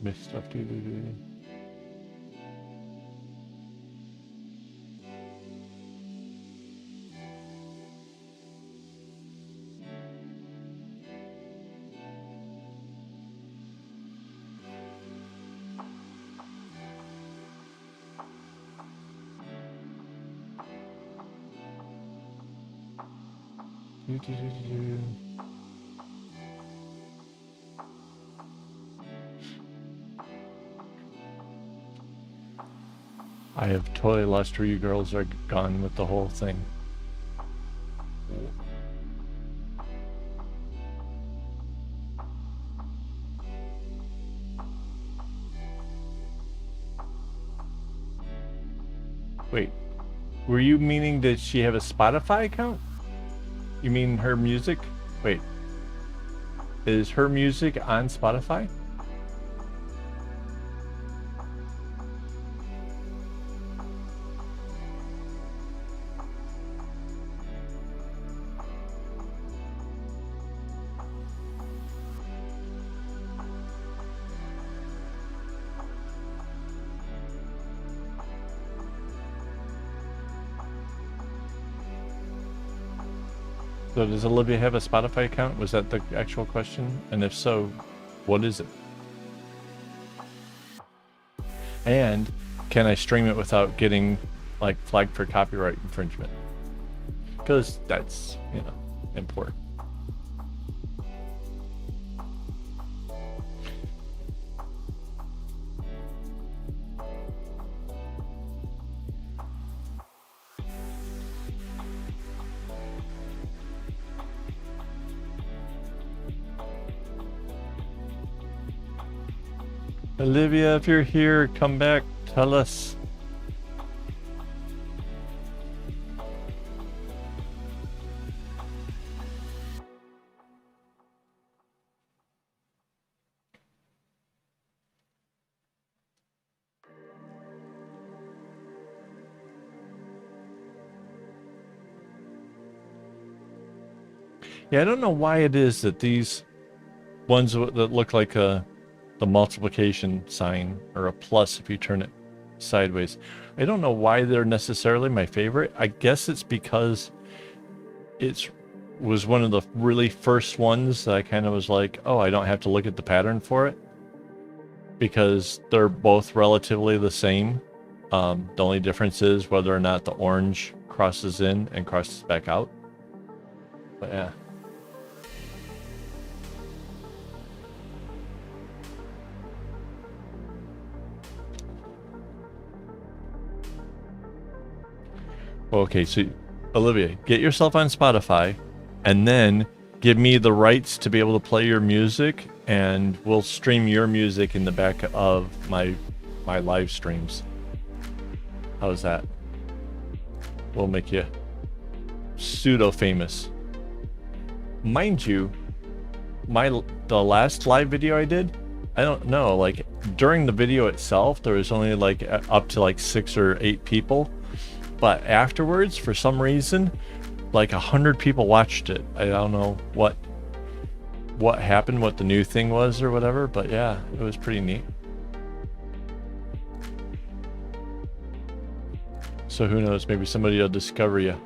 Missed stuff, dude. I have totally lost where you girls are gone with the whole thing. Wait, were you meaning that she have a Spotify account? You mean her music? Wait, is her music on Spotify? So does Olivia have a Spotify account? Was that the actual question? And if so, what is it? And can I stream it without getting like flagged for copyright infringement? Because that's, you know, important. Olivia, if you're here, come back, tell us. Yeah, I don't know why it is that these ones that look like the multiplication sign, or a plus if you turn it sideways, I don't know why they're necessarily my favorite. I guess it's because it was one of the really first ones that I kind of was like, oh, I don't have to look at the pattern for it, because they're both relatively the same. The only difference is whether or not the orange crosses in and crosses back out. But yeah. Okay, so Olivia, get yourself on Spotify and then give me the rights to be able to play your music, and we'll stream your music in the back of my live streams. How's that? We'll make you pseudo famous. Mind you, the last live video I did, I don't know, like during the video itself there was only like up to like 6 or 8 people. But afterwards, for some reason, like 100 people watched it. I don't know what happened, what the new thing was or whatever, but yeah, it was pretty neat. So who knows, maybe somebody will discover you.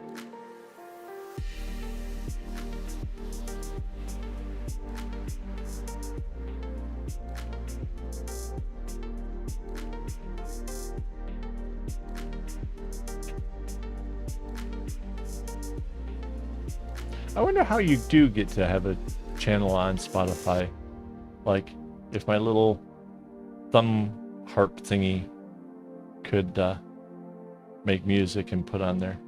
I wonder how you do get to have a channel on Spotify. Like, if my little thumb harp thingy could make music and put on there.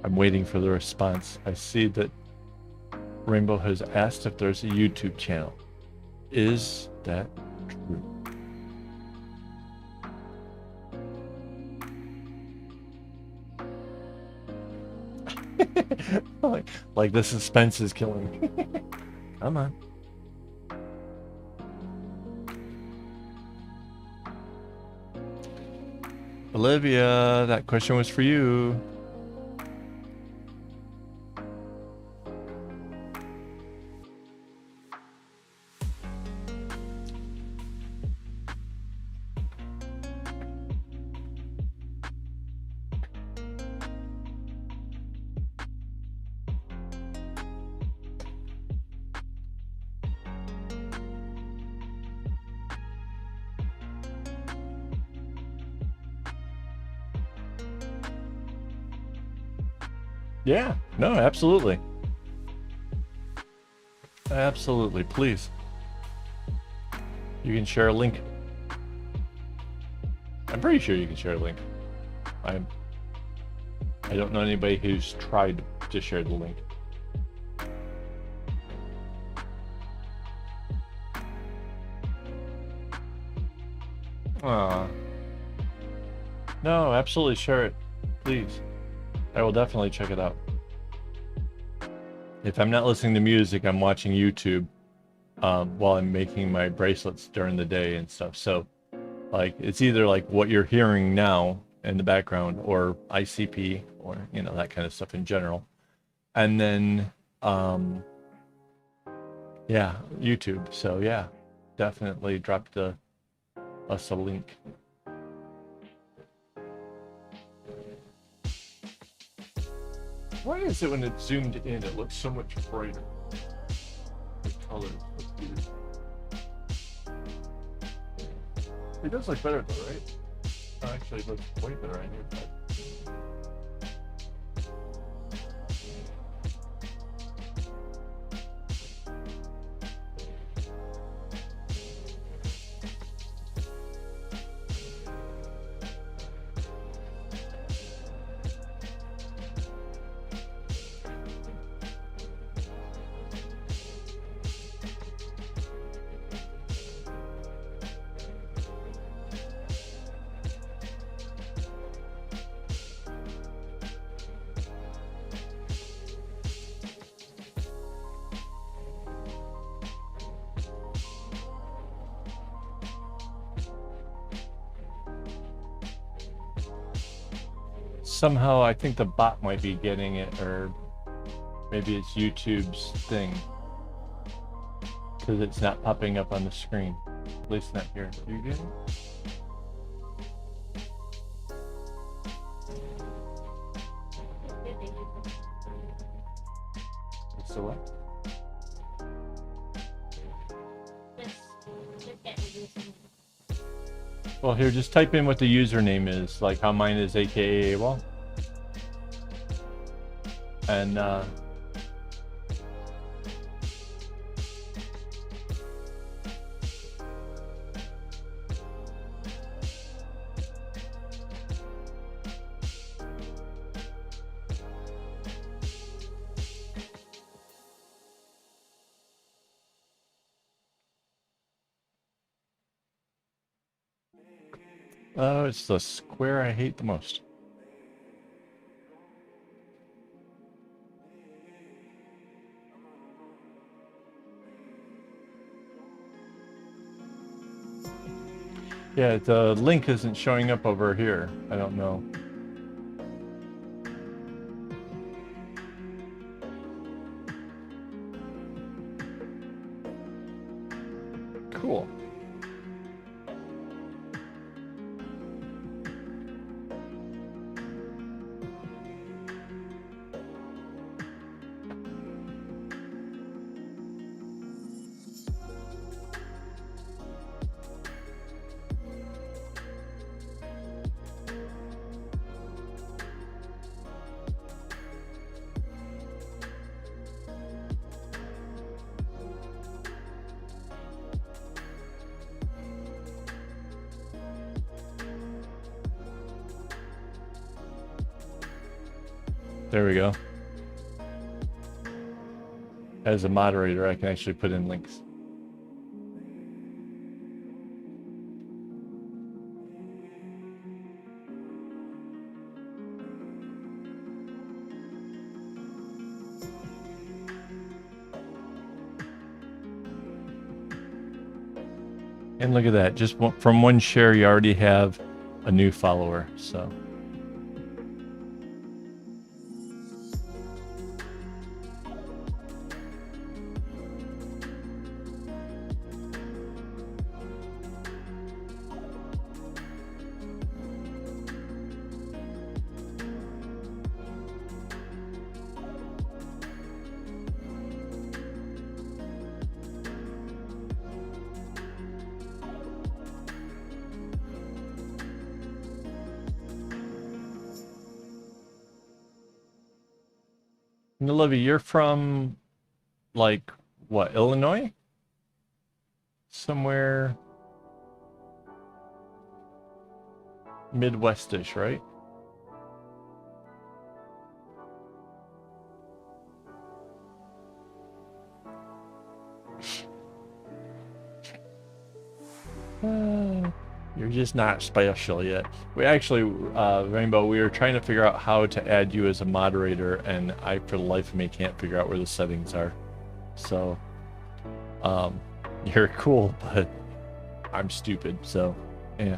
I'm waiting for the response. I see that Rainbow has asked if there's a YouTube channel. Is that true? like the suspense is killing me. Come on. Olivia, that question was for you. Yeah, no, absolutely. Absolutely, please. You can share a link. I'm pretty sure you can share a link. I don't know anybody who's tried to share the link. Aw. No, absolutely share it. please. I will definitely check it out. If I'm not listening to music, I'm watching YouTube while I'm making my bracelets during the day and stuff. So, like, it's either like what you're hearing now in the background, or ICP, or you know, that kind of stuff in general. And then, yeah, YouTube. So yeah, definitely drop us a link. Why is it when it's zoomed in, it looks so much brighter? The colors look weird. It does look better though, right? Oh, actually, it looks way better right here. But... Somehow I think the bot might be getting it, or maybe it's YouTube's thing, because it's not popping up on the screen. At least not here. You get it? So what? Well, here, just type in what the username is, like how mine is AKAAWOL. And oh, it's the square I hate the most. Yeah, the link isn't showing up over here. I don't know. Cool. There we go. As a moderator, I can actually put in links. And look at that, just from one share, you already have a new follower, so. And Olivia, you're from, like, what, Illinois? Somewhere Midwestish, right? You're just not special yet. We actually, Rainbow, we were trying to figure out how to add you as a moderator, and I, for the life of me, can't figure out where the settings are. So, you're cool, but I'm stupid, so, yeah.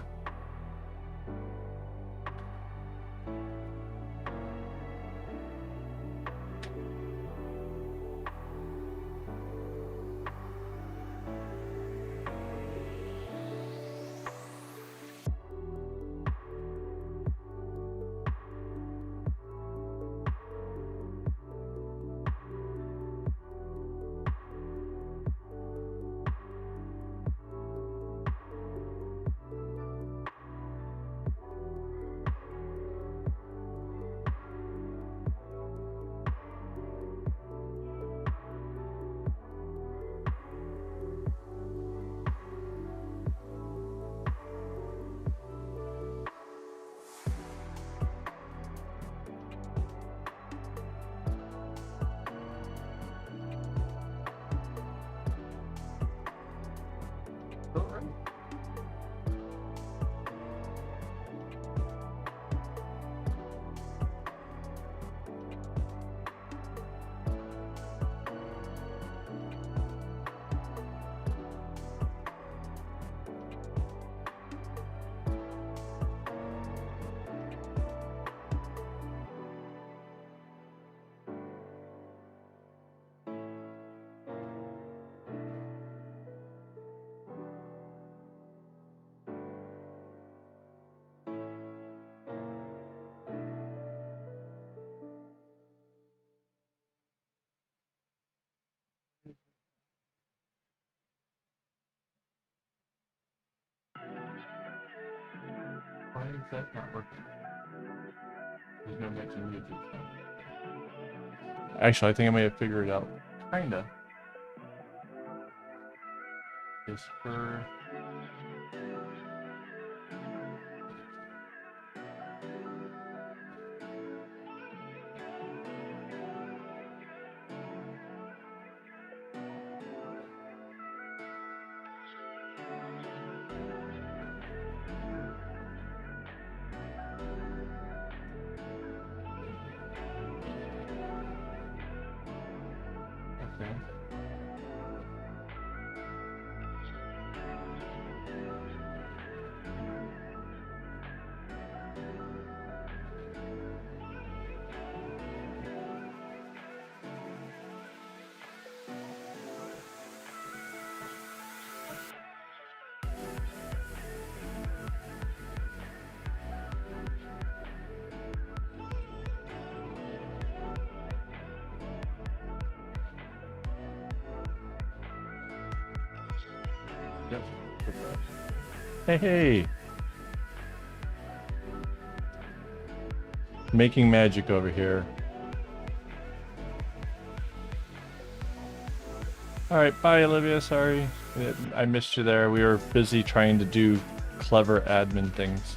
Why is that not working? There's no matching YouTube. Actually, I think I may have figured it out. Kinda. Is for... Okay. Yep. Hey, hey! Making magic over here. Alright, bye Olivia, sorry. I missed you there. We were busy trying to do clever admin things.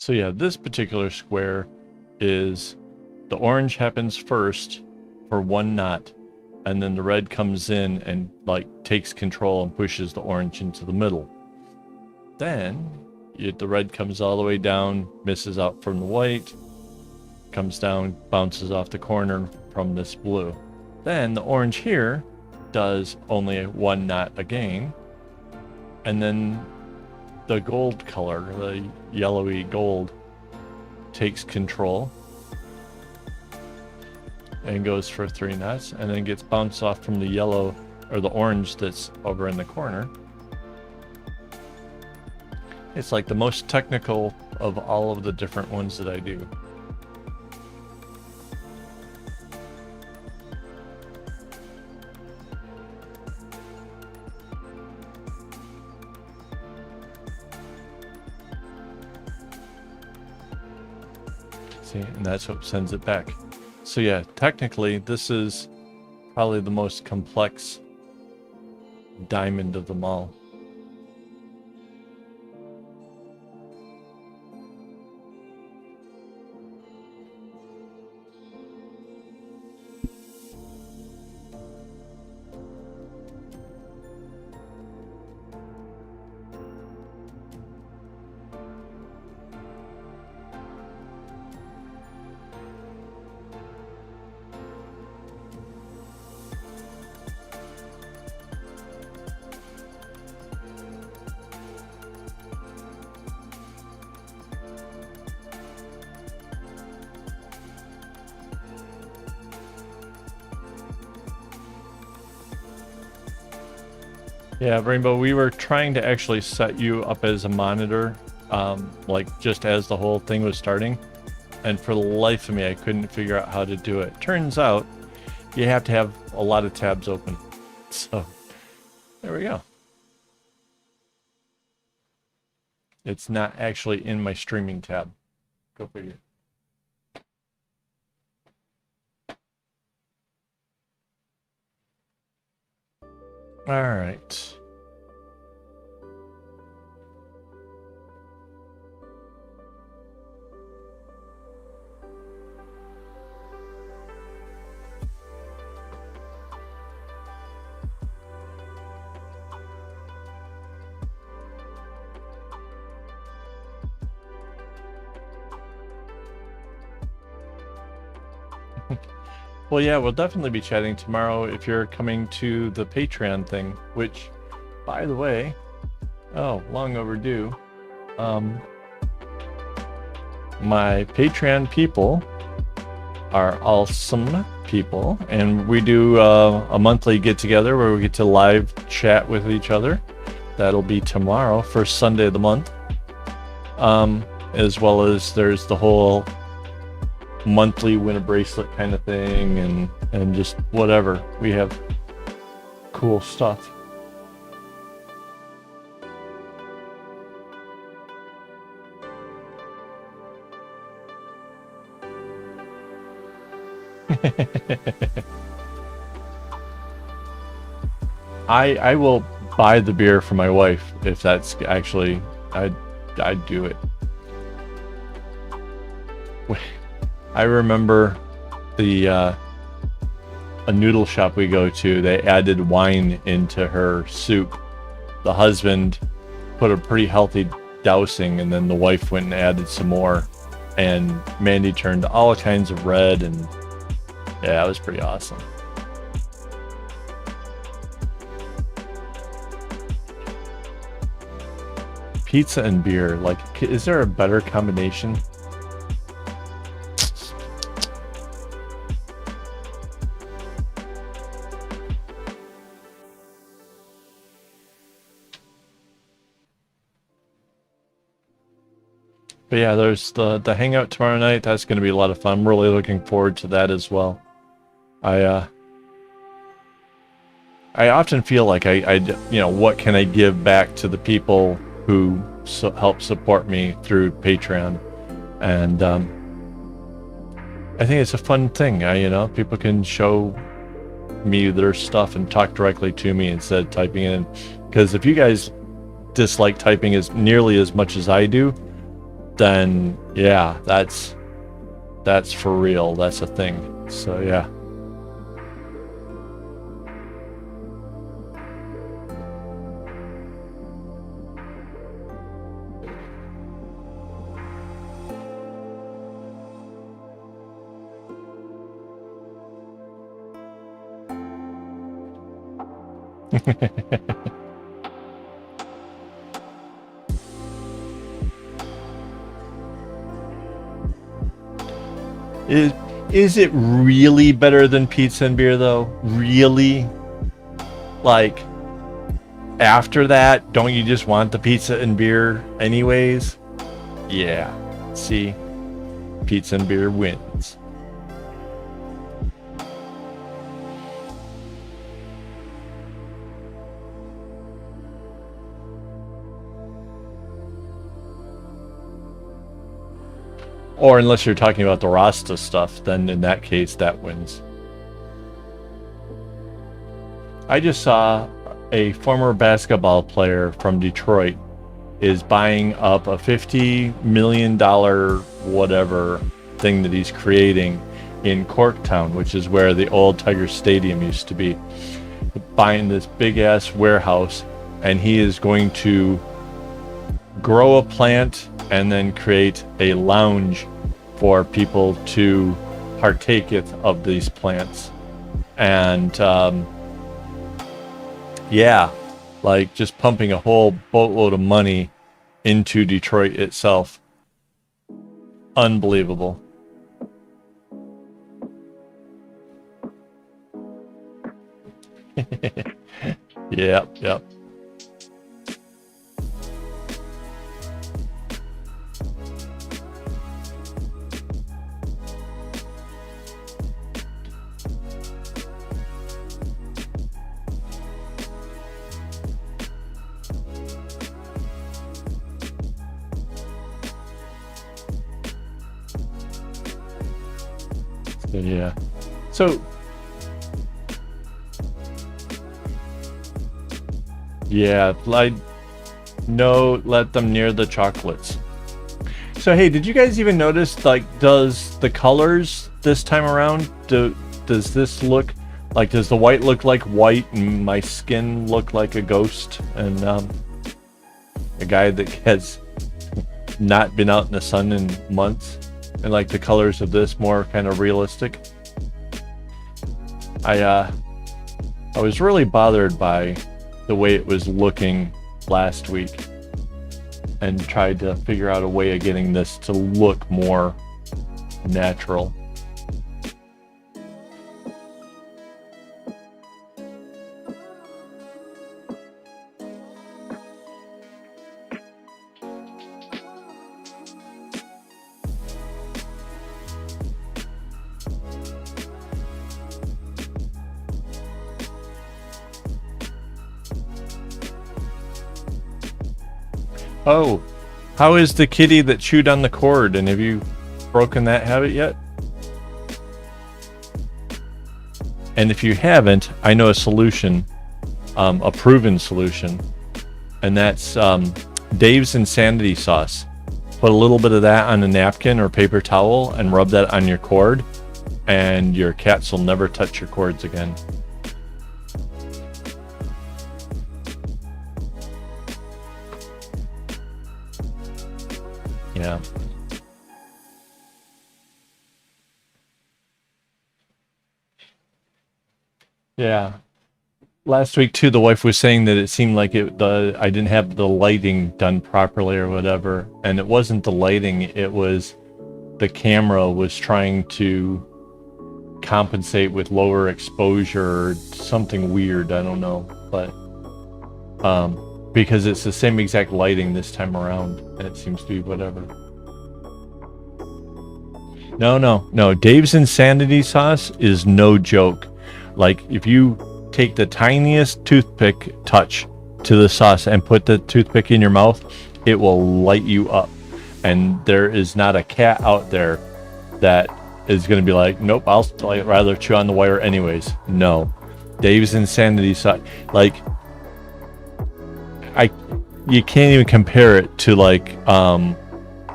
So yeah, this particular square is the orange happens first for one knot, and then the red comes in and like takes control and pushes the orange into the middle. Then the red comes all the way down, misses out from the white, comes down, bounces off the corner from this blue. Then the orange here does only one knot again, and then the gold color, the yellowy gold, takes control and goes for 3 knots, and then gets bounced off from the yellow or the orange that's over in the corner. It's like the most technical of all of the different ones that I do. See, and that's what sends it back. So yeah, technically this is probably the most complex diamond of them all. Yeah, Rainbow, we were trying to actually set you up as a monitor, like just as the whole thing was starting. And for the life of me, I couldn't figure out how to do it. Turns out you have to have a lot of tabs open. So there we go. It's not actually in my streaming tab. Go figure. All right. Well, yeah, we'll definitely be chatting tomorrow if you're coming to the Patreon thing, which, by the way, oh, long overdue. My Patreon people are awesome people, and we do a monthly get-together where we get to live chat with each other. That'll be tomorrow, first Sunday of the month. As well as there's the whole monthly win a bracelet kind of thing, and just whatever. We have cool stuff. I will buy the beer for my wife if that's actually I'd do it. I remember a noodle shop we go to, they added wine into her soup. The husband put a pretty healthy dousing, and then the wife went and added some more, and Mandy turned all kinds of red, and yeah, it was pretty awesome. Pizza and beer, like, is there a better combination? But yeah, there's the hangout tomorrow night. That's going to be a lot of fun. I'm really looking forward to that as well. I often feel like I what can I give back to the people who help support me through Patreon, and I think it's a fun thing. People can show me their stuff and talk directly to me instead of typing in. Because if you guys dislike typing as nearly as much as I do, then yeah, that's for real. That's a thing. So yeah. Is it really better than pizza and beer though? Really? Like, after that, don't you just want the pizza and beer anyways? Yeah. See? Pizza and beer wins. Or unless you're talking about the Rasta stuff, then in that case, that wins. I just saw a former basketball player from Detroit is buying up a $50 million whatever thing that he's creating in Corktown, which is where the old Tiger Stadium used to be. Buying this big ass warehouse, and he is going to grow a plant and then create a lounge for people to partaketh of these plants. And yeah, like just pumping a whole boatload of money into Detroit itself. Unbelievable. Yep. So, yeah. So yeah, like no, let them near the chocolates. So hey, did you guys even notice, like, does the colors this time around, does this look like, does the white look like white and my skin look like a ghost, and a guy that has not been out in the sun in months, and like the colors of this more kind of realistic? I was really bothered by the way it was looking last week, and tried to figure out a way of getting this to look more natural. Oh, how is the kitty that chewed on the cord, and have you broken that habit yet? And if you haven't, I know a solution, a proven solution, and that's Dave's Insanity Sauce. Put a little bit of that on a napkin or paper towel and rub that on your cord, and your cats will never touch your cords again. Yeah. Yeah. Last week too, the wife was saying that it seemed like I didn't have the lighting done properly or whatever, and it wasn't the lighting, it was the camera was trying to compensate with lower exposure or something weird, I don't know, but because it's the same exact lighting this time around, and it seems to be whatever. No. Dave's Insanity Sauce is no joke. Like, if you take the tiniest toothpick touch to the sauce and put the toothpick in your mouth, it will light you up. And there is not a cat out there that is going to be like, nope, I'll rather chew on the wire anyways. No. Dave's Insanity Sauce, like, you can't even compare it to like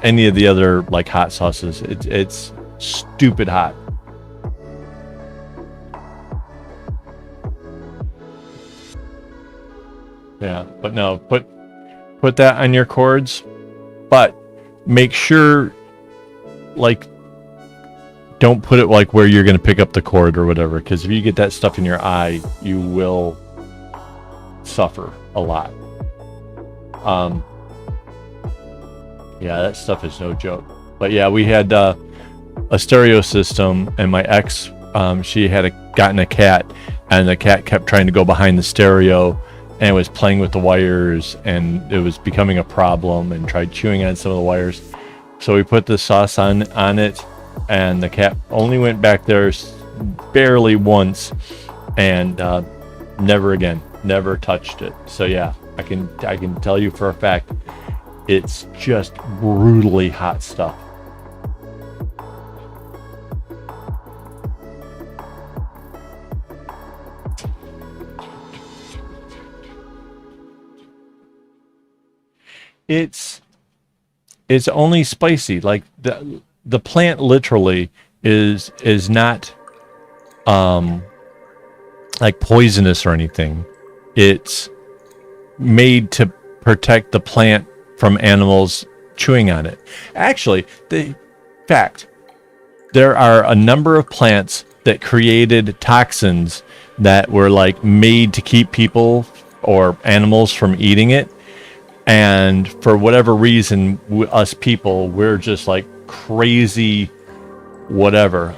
any of the other like hot sauces. It's stupid hot. Yeah, but no, put that on your cords, but make sure, like, don't put it like where you're going to pick up the cord or whatever, because if you get that stuff in your eye, you will suffer a lot. Yeah, that stuff is no joke. But yeah, we had a stereo system, and my ex, she had gotten a cat, and the cat kept trying to go behind the stereo, and it was playing with the wires, and it was becoming a problem, and tried chewing on some of the wires. So we put the sauce on it, and the cat only went back there barely once, and never again, never touched it. So yeah, I can tell you for a fact, it's just brutally hot stuff. it's it's only spicy. Like the plant literally is not like poisonous or anything. It's made to protect the plant from animals chewing on it. Actually, the fact there are a number of plants that created toxins that were like made to keep people or animals from eating it. And for whatever reason, us people, we're just like crazy, whatever.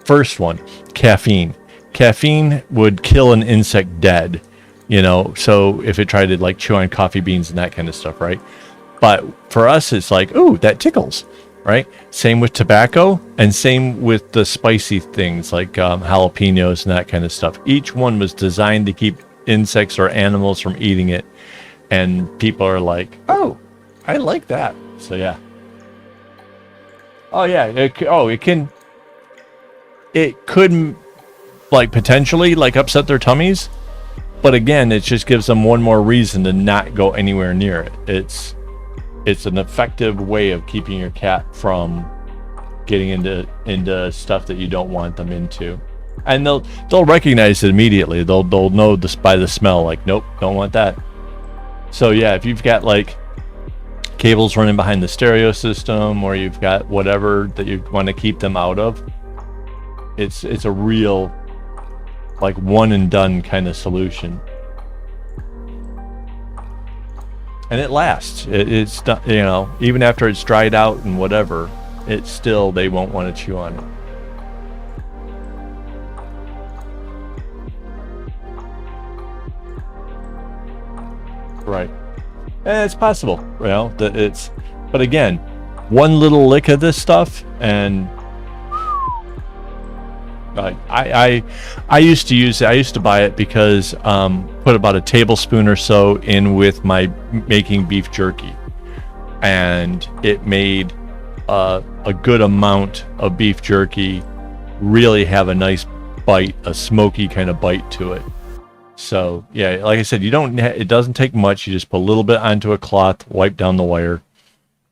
First one, caffeine. Caffeine would kill an insect dead, so if it tried to like chew on coffee beans and that kind of stuff, right? But for us, it's like, ooh, that tickles, right? Same with tobacco, and same with the spicy things like jalapenos and that kind of stuff. Each one was designed to keep insects or animals from eating it. And people are like, oh, I like that. So, yeah. Oh, yeah. It could like potentially like upset their tummies. But again, it just gives them one more reason to not go anywhere near it. It's an effective way of keeping your cat from getting into stuff that you don't want them into. And they'll recognize it immediately. They'll know this by the smell, like, nope, don't want that. So yeah, if you've got like cables running behind the stereo system, or you've got whatever that you want to keep them out of, it's a real like one and done kind of solution. And it lasts. It's even after it's dried out and whatever, it's still, they won't want to chew on it. Right. And it's possible, that it's, but again, one little lick of this stuff, and I used to use it. I used to buy it because put about a tablespoon or so in with my making beef jerky, and it made a good amount of beef jerky really have a nice bite, a smoky kind of bite to it. So yeah, like I said, it doesn't take much. You just put a little bit onto a cloth, wipe down the wire,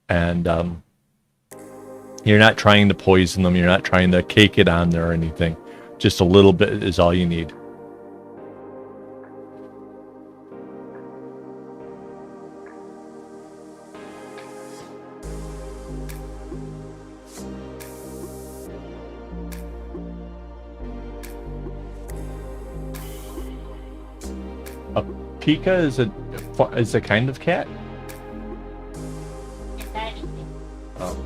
and you're not trying to poison them. You're not trying to cake it on there or anything. Just a little bit is all you need. A pika is a kind of cat. Oh.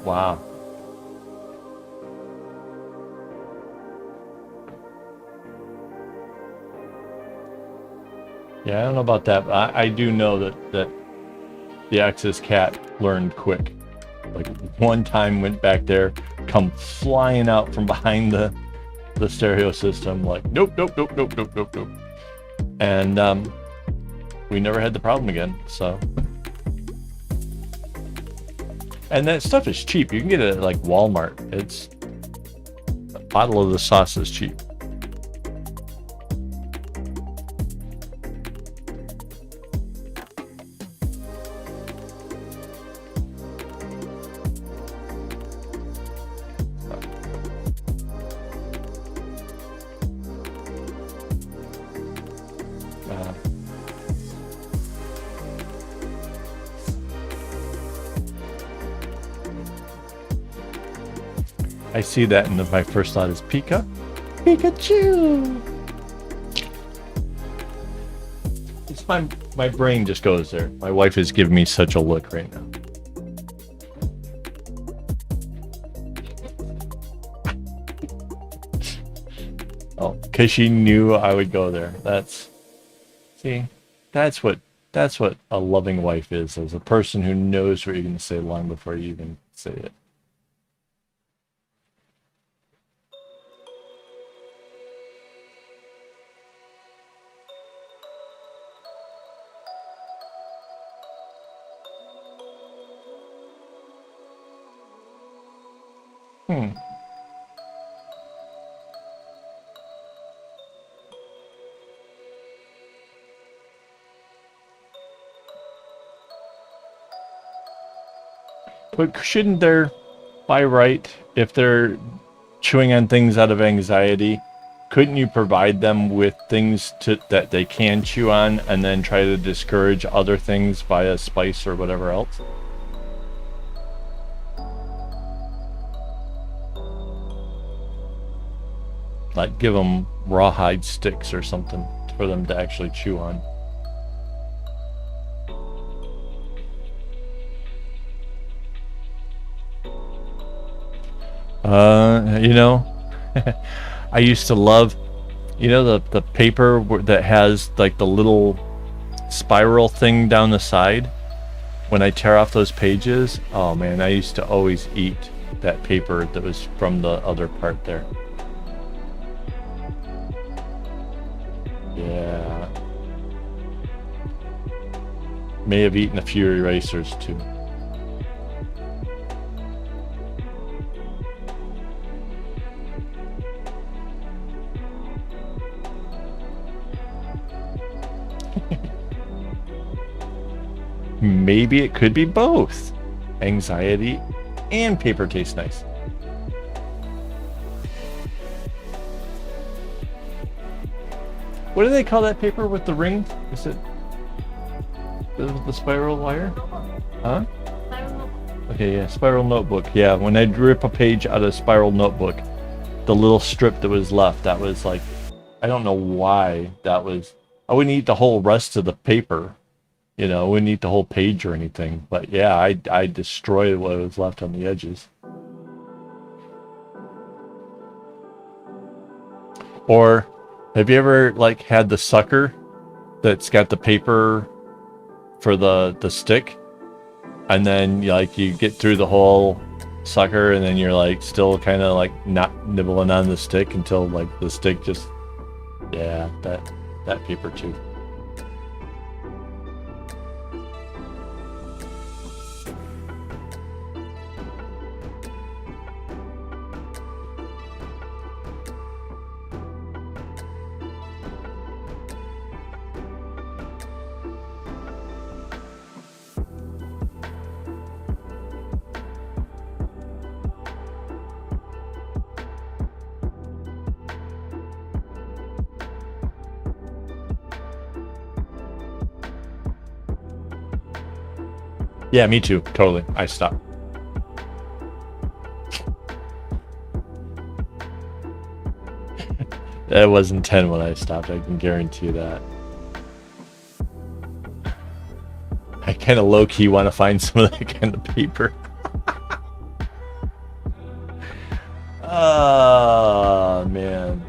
Wow. Yeah, I don't know about that, but I do know that the Axis cat learned quick. Like one time went back there, come flying out from behind the stereo system, like nope, nope, nope, nope, nope, nope, nope. And we never had the problem again, so. And that stuff is cheap. You can get it at like Walmart. It's a bottle of the sauce is cheap. I see that, and my first thought is Pikachu. It's my brain just goes there. My wife is giving me such a look right now. Oh, because she knew I would go there. That's what a loving wife is, as a person who knows what you're going to say long before you even say it. Hmm. But shouldn't there, by right, if they're chewing on things out of anxiety, couldn't you provide them with things that they can chew on and then try to discourage other things via spice or whatever else? Like give them rawhide sticks or something for them to actually chew on. You know, I used to love, you know, the paper that has like the little spiral thing down the side. When I tear off those pages, oh man, I used to always eat that paper that was from the other part there. Yeah. May have eaten a few erasers too. Maybe it could be both. Anxiety and paper tastes nice. What do they call that paper with the ring? Is it the spiral wire? Huh? Okay, yeah, spiral notebook. Yeah, when I'd rip a page out of spiral notebook, the little strip that was left, that was like, I don't know why that was. I wouldn't eat the whole rest of the paper. You know, I wouldn't eat the whole page or anything. But yeah, I destroyed what was left on the edges. Or have you ever like had the sucker that's got the paper for the stick, and then like you get through the whole sucker and then you're like still kind of like not nibbling on the stick until like the stick just, yeah, that paper too. Yeah, me too. Totally. I stopped. That wasn't 10 when I stopped. I can guarantee you that. I kind of low-key want to find some of that kind of paper. Oh, man.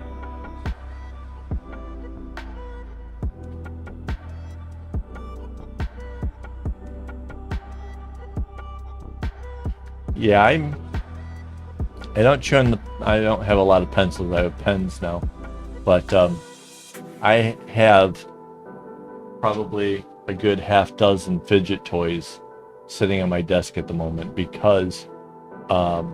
Yeah, I don't chew on I don't have a lot of pencils. I have pens now. But I have probably a good half dozen fidget toys sitting on my desk at the moment because I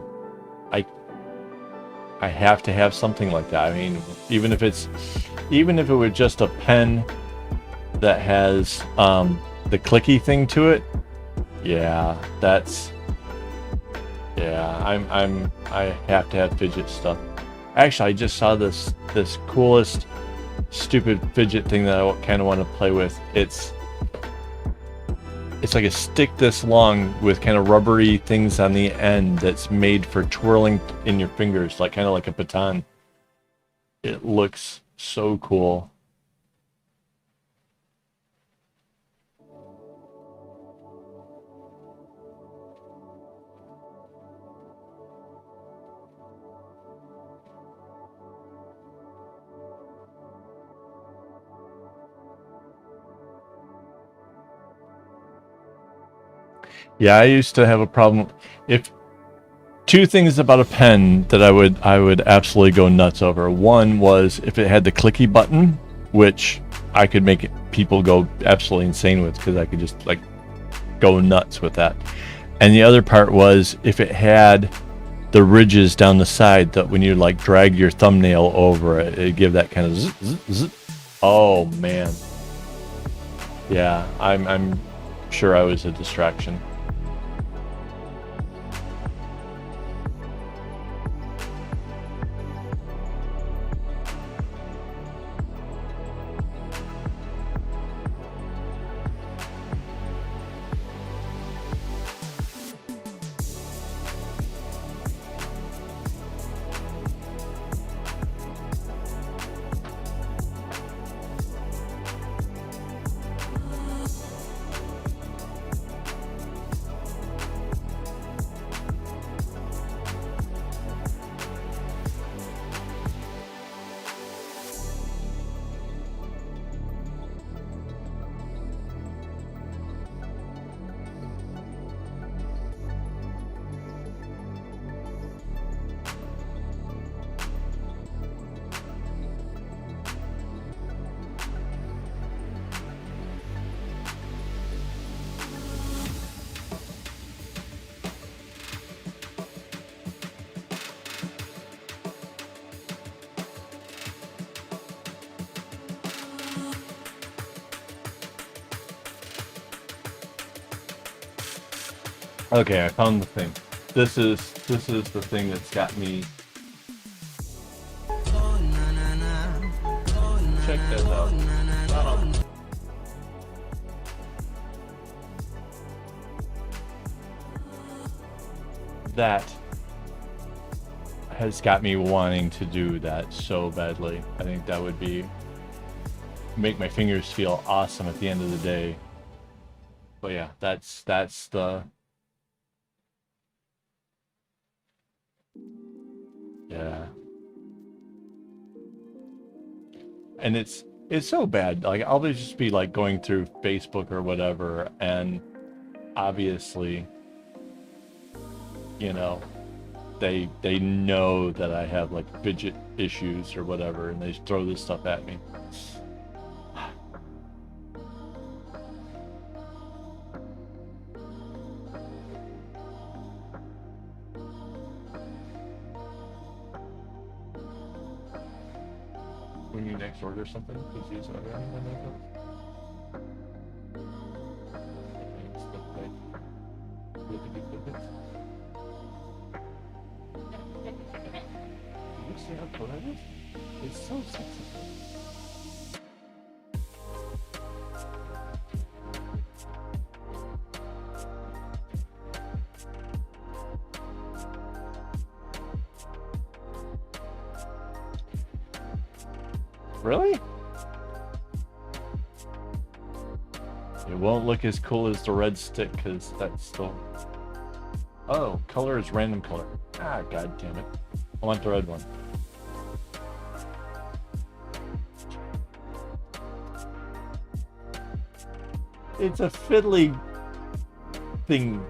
have to have something like that. I mean, even if it were just a pen that has the clicky thing to it, yeah, I have to have fidget stuff. Actually, I just saw this coolest stupid fidget thing that I kind of want to play with. It's like a stick this long with kind of rubbery things on the end that's made for twirling in your fingers, like kind of like a baton. It looks so cool. Yeah, I used to have a problem. If two things about a pen that I would absolutely go nuts over. One was if it had the clicky button, which I could make people go absolutely insane with because I could just like go nuts with that. And the other part was if it had the ridges down the side that when you like drag your thumbnail over it, it give that kind of zzz, zzz, zzz. Oh man. Yeah, I'm sure I was a distraction. Okay, I found the thing. This is the thing that's got me. Check that out. That has got me wanting to do that so badly. I think that would make my fingers feel awesome at the end of the day. But yeah, that's the. Yeah. And it's so bad. Like I'll just be like going through Facebook or whatever, and obviously, you know, they know that I have like fidget issues or whatever, and they throw this stuff at me. When you next order something, please use it. You see how cool that is? It's so sexy. Really? It won't look as cool as the red stick because that's still. Oh, color is random color. Ah, god damn it. I want the red one. It's a fiddly thing.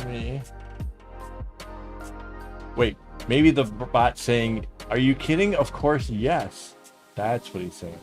Me. Wait, maybe the bot saying, "Are you kidding?" Of course, yes. That's what he's saying.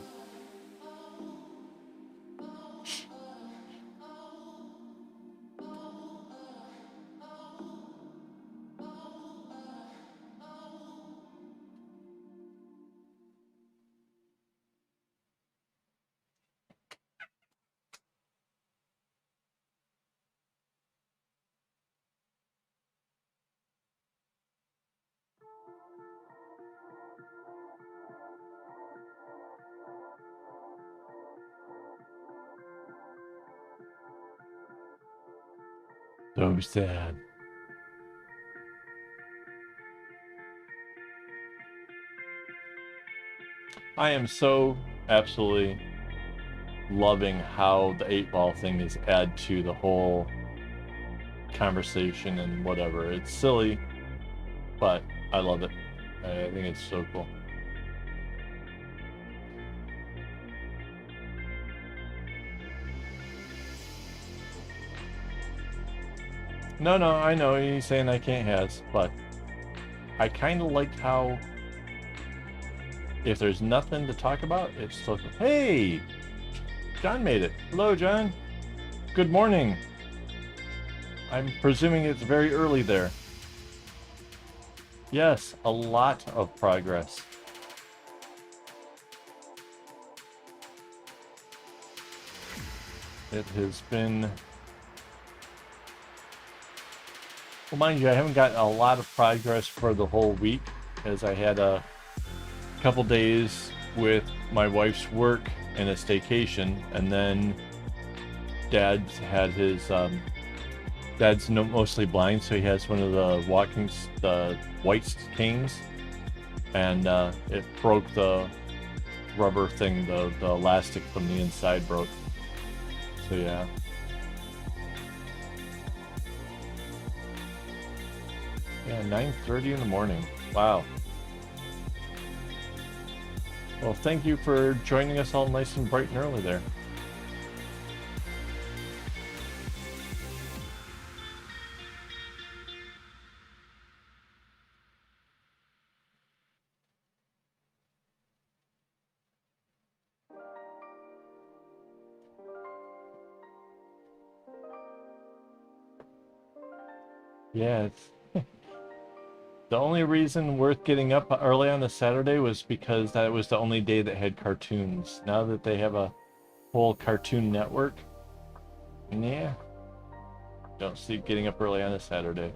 So sad. I am so absolutely loving how the 8-ball thing is add to the whole conversation and whatever. It's silly, but I love it. I think it's so cool. No, I know he's saying I can't has, but I kind of liked how if there's nothing to talk about, it's still. Hey, John made it. Hello, John. Good morning. I'm presuming it's very early there. Yes, a lot of progress. It has been... Well, mind you, I haven't gotten a lot of progress for the whole week, as I had a couple days with my wife's work and a staycation, and then Dad's had his... Dad's mostly blind, so he has one of the the white canes, and it broke the rubber thing, the elastic from the inside broke. So yeah. Yeah, 9:30 in the morning. Wow. Well, thank you for joining us all nice and bright and early there. Yeah, it's the only reason worth getting up early on a Saturday was because that was the only day that had cartoons. Now that they have a whole Cartoon Network, yeah, don't see getting up early on a Saturday.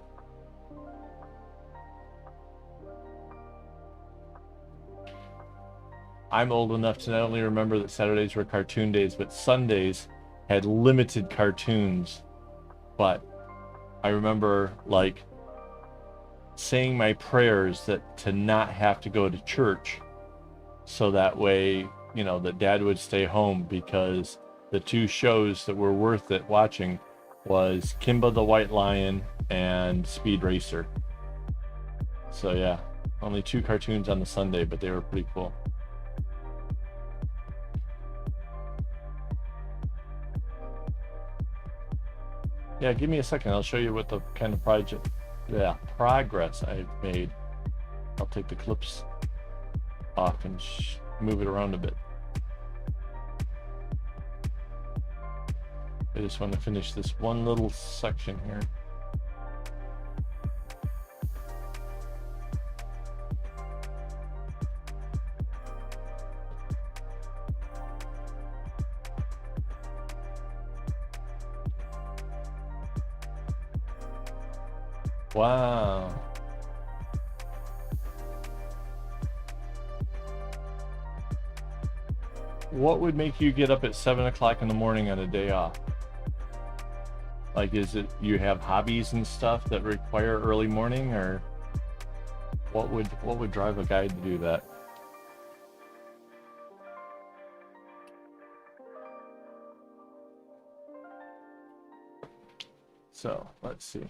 I'm old enough to not only remember that Saturdays were cartoon days, but Sundays had limited cartoons. But I remember, like, saying my prayers that to not have to go to church, so that way, you know, that Dad would stay home, because the two shows that were worth it watching was Kimba the White Lion and Speed Racer. So yeah, only 2 cartoons on the Sunday, but they were pretty cool. Yeah, give me a second. I'll show you what the kind of progress I've made. I'll take the clips off and move it around a bit. I just want to finish this one little section here. Wow. What would make you get up at 7 o'clock in the morning on a day off? Like, is it you have hobbies and stuff that require early morning, or what would drive a guy to do that? So, let's see.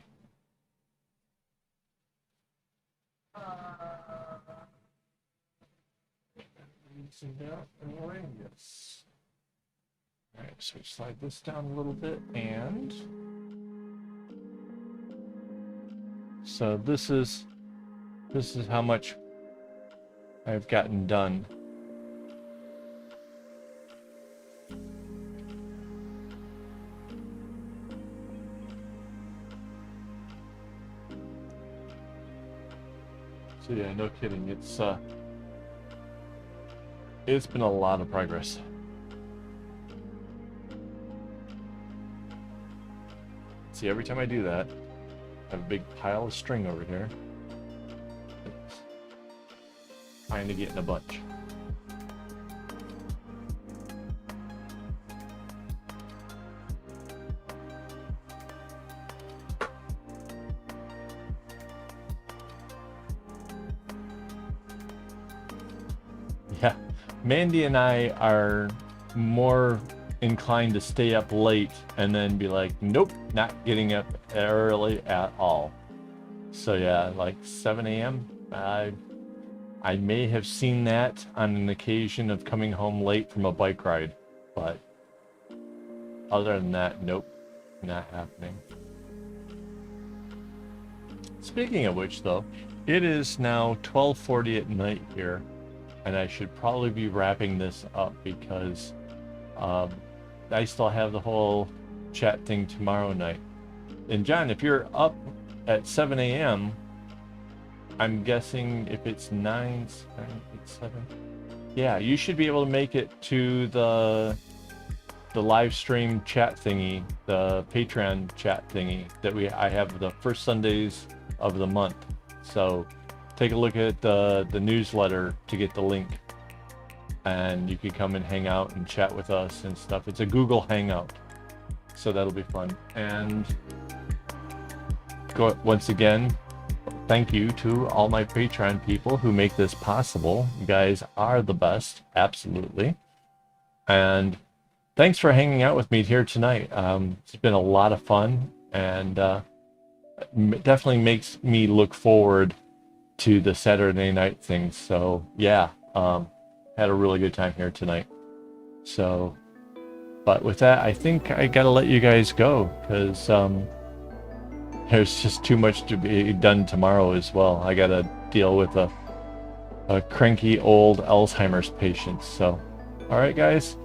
Yes. All right, so we slide this down a little bit, and so this is how much I've gotten done. So yeah, no kidding. It's been a lot of progress. See, every time I do that, I have a big pile of string over here. It's trying to get in a bunch. Yeah, Mandy and I are more inclined to stay up late and then be like, nope, not getting up early at all. So yeah, like 7 a.m. I may have seen that on an occasion of coming home late from a bike ride, but other than that, nope, not happening. Speaking of which, though, it is now 12:40 at night here, and I should probably be wrapping this up because I still have the whole chat thing tomorrow night. And John, if you're up at 7 a.m., I'm guessing if it's 9, 7, yeah, you should be able to make it to the live stream chat thingy, the Patreon chat thingy that I have the first Sundays of the month. So take a look at the newsletter to get the link, and you can come and hang out and chat with us and stuff. It's a Google Hangout, so that'll be fun. And once again, thank you to all my Patreon people who make this possible. You guys are the best, absolutely. And thanks for hanging out with me here tonight. It's been a lot of fun, and definitely makes me look forward to the Saturday night things. So yeah, had a really good time here tonight. So, but with that, I think I gotta let you guys go, because there's just too much to be done tomorrow as well. I gotta deal with a cranky old Alzheimer's patient. So, all right, guys.